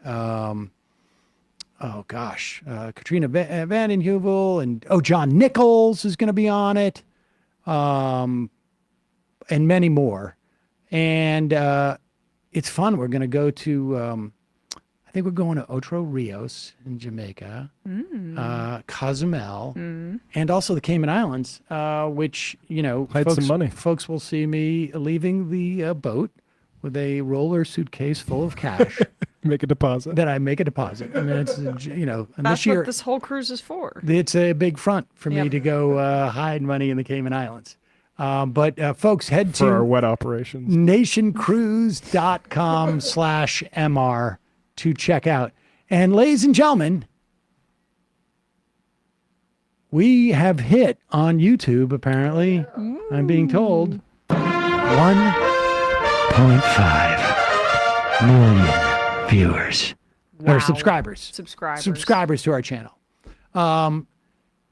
Katrina Vanden Heuvel and John Nichols is going to be on it, and many more. And it's fun. We're going to go to, I think we're going to Otro Rios in Jamaica, Cozumel, and also the Cayman Islands, which, some money. Folks will see me leaving the boat with a roller suitcase full of cash. Make a deposit. That I make a deposit. I mean, it's, and that's this year, what this whole cruise is for. It's a big front for me to go hide money in the Cayman Islands. But folks, head to our wet operations, nationcruise.com/MR to check out. And ladies and gentlemen, we have hit on YouTube, apparently, I'm being told, 1.5 million viewers. Wow. Or subscribers. Subscribers. Subscribers to our channel.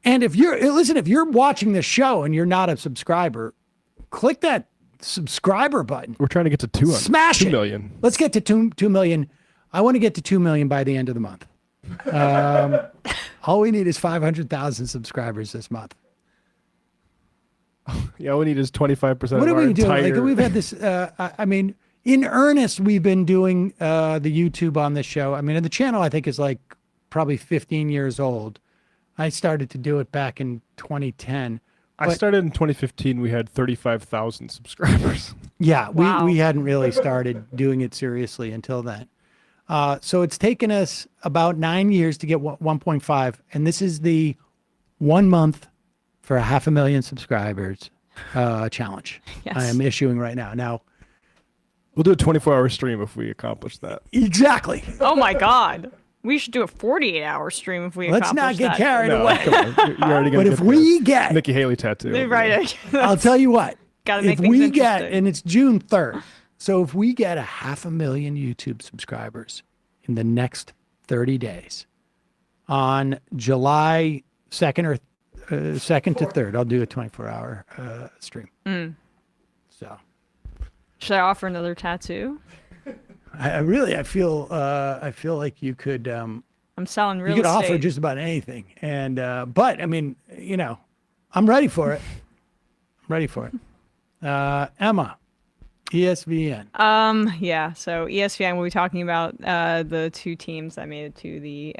And if you're watching this show and you're not a subscriber, click that subscriber button. We're trying to get to 200. Smash 2 it. million. Let's get to 2 million. I want to get to 2 million by the end of the month. All we need is 500,000 subscribers this month. Yeah, all we need is 25% What of are our we doing? entire... Like we've had this. I mean, in earnest, we've been doing the YouTube on this show. I mean, and the channel I think is like probably 15 years old. I started to do it back in 2010. I started in 2015. We had 35,000 subscribers. Yeah, Wow. we hadn't really started doing it seriously until then. So it's taken us about 9 years to get 1.5, and this is the 1 month for 500,000 subscribers challenge Yes. I am issuing right now. Now, We'll do a 24-hour stream if we accomplish that. exactly. Oh my God. We should do a 48-hour stream if we Let's not accomplish get that. carried No, away. come on. You're already gonna But get if we get, Nikki Haley tattoo. Right. I'll tell you what. Gotta make if things we get, interesting. and it's June 3rd, so if we get 500,000 YouTube subscribers in the next 30 days, on July 2nd or 2nd to 3rd, I'll do a 24-hour stream. So Should I offer another tattoo? I feel like you could I'm selling real you could estate. offer just about anything, and but I mean, I'm ready for it. I'm ready for it. Emma, ESVN. Yeah, so ESPN will be talking about the two teams that made it to the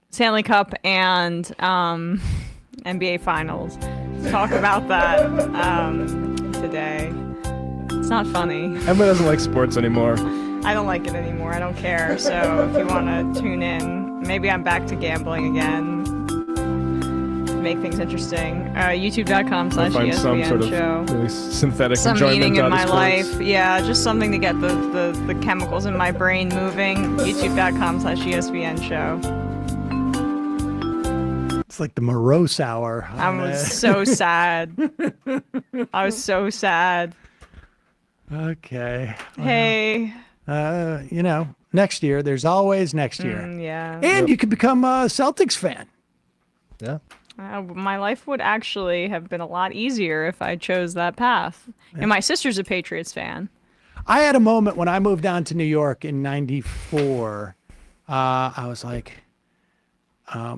Stanley Cup and NBA Finals. Talk about that today. It's not funny. Emma doesn't like sports anymore. I don't like it anymore. I don't care. So if you want to tune in, maybe I'm back to gambling again. Make things interesting. YouTube.com/ESPN Find some sort of show. really synthetic Some enjoyment meaning in out of my sports. life. Yeah, just something to get the chemicals in my brain moving. YouTube.com/ESPN show. It's like the morose hour. I was so sad. I was so sad. Okay. Hey. Next year. There's always next year. Yeah. And you could become a Celtics fan. Yeah. My life would actually have been a lot easier if I chose that path. And my sister's a Patriots fan. I had a moment when I moved down to New York in '94. I was like,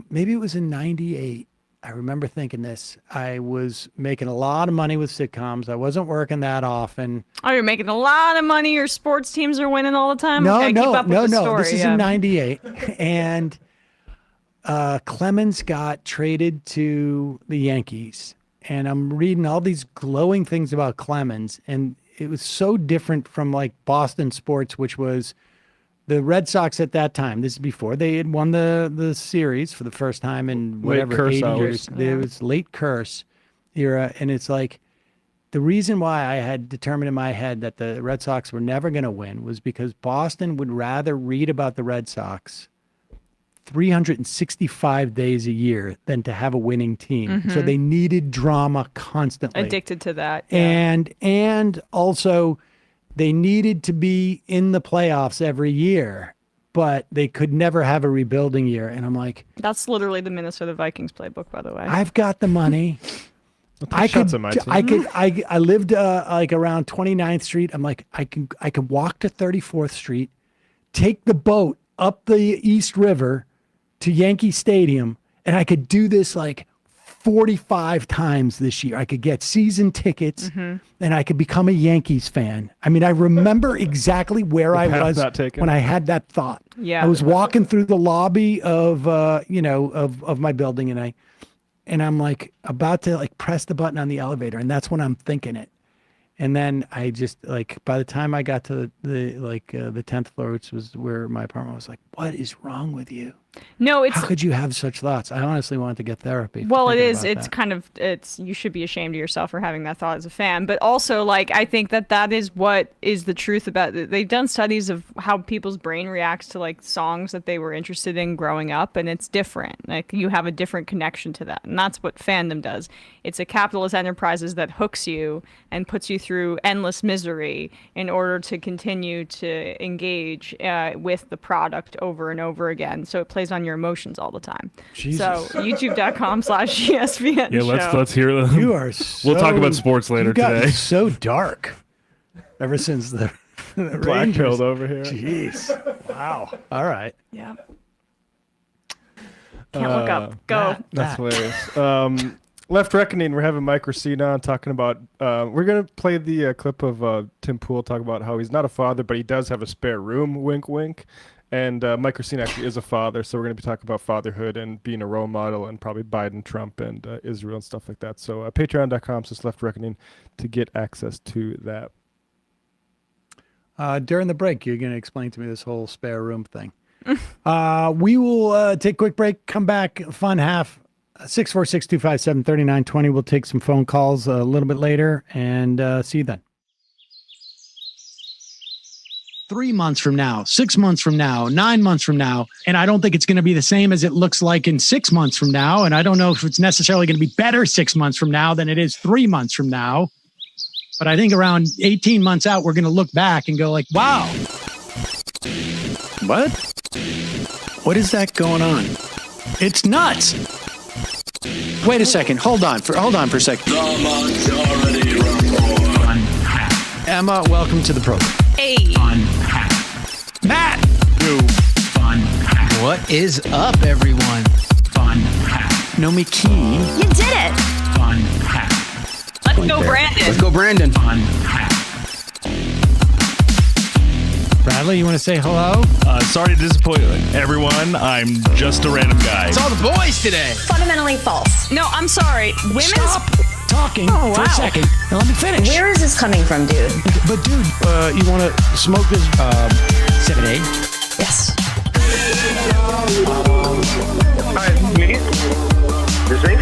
maybe it was in '98. I remember thinking this. I was making a lot of money with sitcoms. I wasn't working that often. Oh, you're making a lot of money. Your sports teams are winning all the time. Okay, keep up with the story. This is in '98, and Clemens got traded to the Yankees, and I'm reading all these glowing things about Clemens, and it was so different from like Boston sports, which was the Red Sox at that time. This is before they had won the series for the first time in whatever Curse 80 hours. years. There was late curse era, and it's like the reason why I had determined in my head that the Red Sox were never going to win was because Boston would rather read about the Red Sox 365 days a year than to have a winning team. So they needed drama constantly. Addicted to that. Yeah. And also they needed to be in the playoffs every year, but they could never have a rebuilding year. And I'm like, That's literally the Minnesota Vikings playbook, by the way. I've got the money. I shots at my team. I lived like around 29th Street. I'm like, I could walk to 34th Street, take the boat up the East River to Yankee Stadium, and I could do this like 45 times this year. I could get season tickets, and I could become a Yankees fan. I mean, I remember exactly where I path was not taken. when I had that thought. Yeah. I was walking through the lobby of of my building, and I'm like about to like press the button on the elevator, and that's when I'm thinking it. And then I just like by the time I got to the 10th floor, which was where my apartment was, like, what is wrong with you? No, it's How could you have such thoughts? I honestly wanted to get therapy. for well, it thinking is. about It's that. kind of you should be ashamed of yourself for having that thought as a fan. But also, like, I think that is what is the truth about it. They've done studies of how people's brain reacts to like songs that they were interested in growing up, and it's different. Like you have a different connection to that, and that's what fandom does. It's a capitalist enterprise that hooks you and puts you through endless misery in order to continue to engage with the product over and over again. So it plays plays on your emotions all the time. Jesus. So youtube.com/ESPN Yeah, let's hear them. You are so, We'll talk about sports later you've gotten today. so dark ever since the Black Rangers. pilled over here. Jeez. Wow. All right. Yeah. Can't look up. Go. That's hilarious. Left Reckoning, we're having Mike Racine on talking about, we're going to play the clip of Tim Pool talk about how he's not a father, but he does have a spare room, wink, wink. And Mike Racine actually is a father, so we're going to be talking about fatherhood and being a role model and probably Biden, Trump, and Israel and stuff like that. So patreon.com/Left Reckoning to get access to that. During the break, you're going to explain to me this whole spare room thing. We will take a quick break, come back, fun half, 646-257-3920. We'll take some phone calls a little bit later, and see you then. 3 months from now, 6 months from now, 9 months from now, and I don't think it's going to be the same as it looks like in 6 months from now, and I don't know if it's necessarily going to be better 6 months from now than it is 3 months from now. But I think around 18 months out, we're going to look back and go like, wow. What? What is that going on? It's nuts. Wait a second. Hold on for a second. The Majority Report. Emma, welcome to the program. Hey. Matt. What is up, everyone? Nomi Key. You did it. Let's go, Brandon. Let's go, Brandon. Bradley, you want to say hello? Sorry to disappoint everyone. I'm just a random guy. It's all the boys today. Fundamentally false. No, I'm sorry. Women's. Stop talking for a second. Now let me finish. Where is this coming from, dude? But dude, you want to smoke this 7-8? Yes. Hi, me? This me?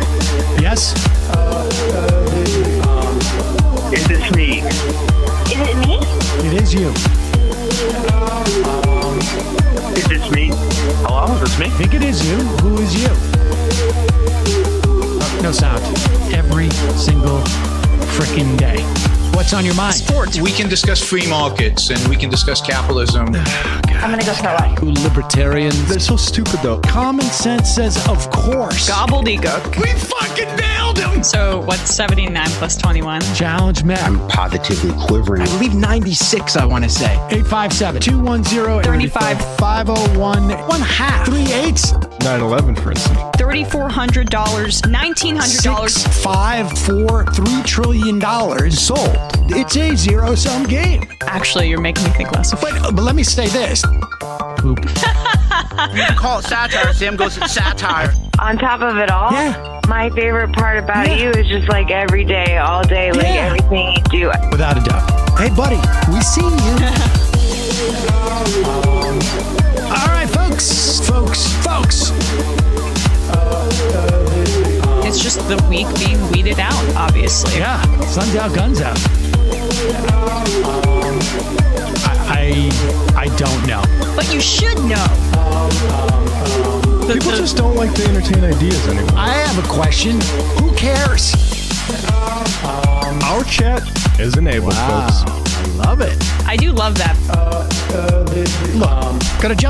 Yes. Is this me? Is it me? It is you. Is this me? Hello? Is this me? I think it is you. Who is you? No sound. Every single freaking day. What's on your mind? Sports. We can discuss free markets and we can discuss capitalism. I'm gonna go throw up. Who libertarians? They're so stupid though. Common sense says, of course. Gobbledygook. We fucking nailed him. So what's 79 plus 21? Challenge Matt. I'm positively quivering. I believe 96, I want to say. 857-210-35-501. 1/2. 3/8. 9/11, for instance. $3,400, $1,900. 6, 5, 4, $3 trillion sold. It's a zero-sum game. Actually, you're making me think less of it. But let me say this. Poop. You can call it satire. Sam goes, it's satire. On top of it all, Yeah. my favorite part about you is just like every day, all day, like everything you do. Without a doubt. Hey, buddy, we see you. All right, folks. It's just the weak being weeded out, obviously. Yeah, sun's out, guns out. I don't know. But you should know. People just don't like to entertain ideas anymore. I have a question. Who cares? Our chat is enabled, folks. I love it. I do love that. Look, gotta jump.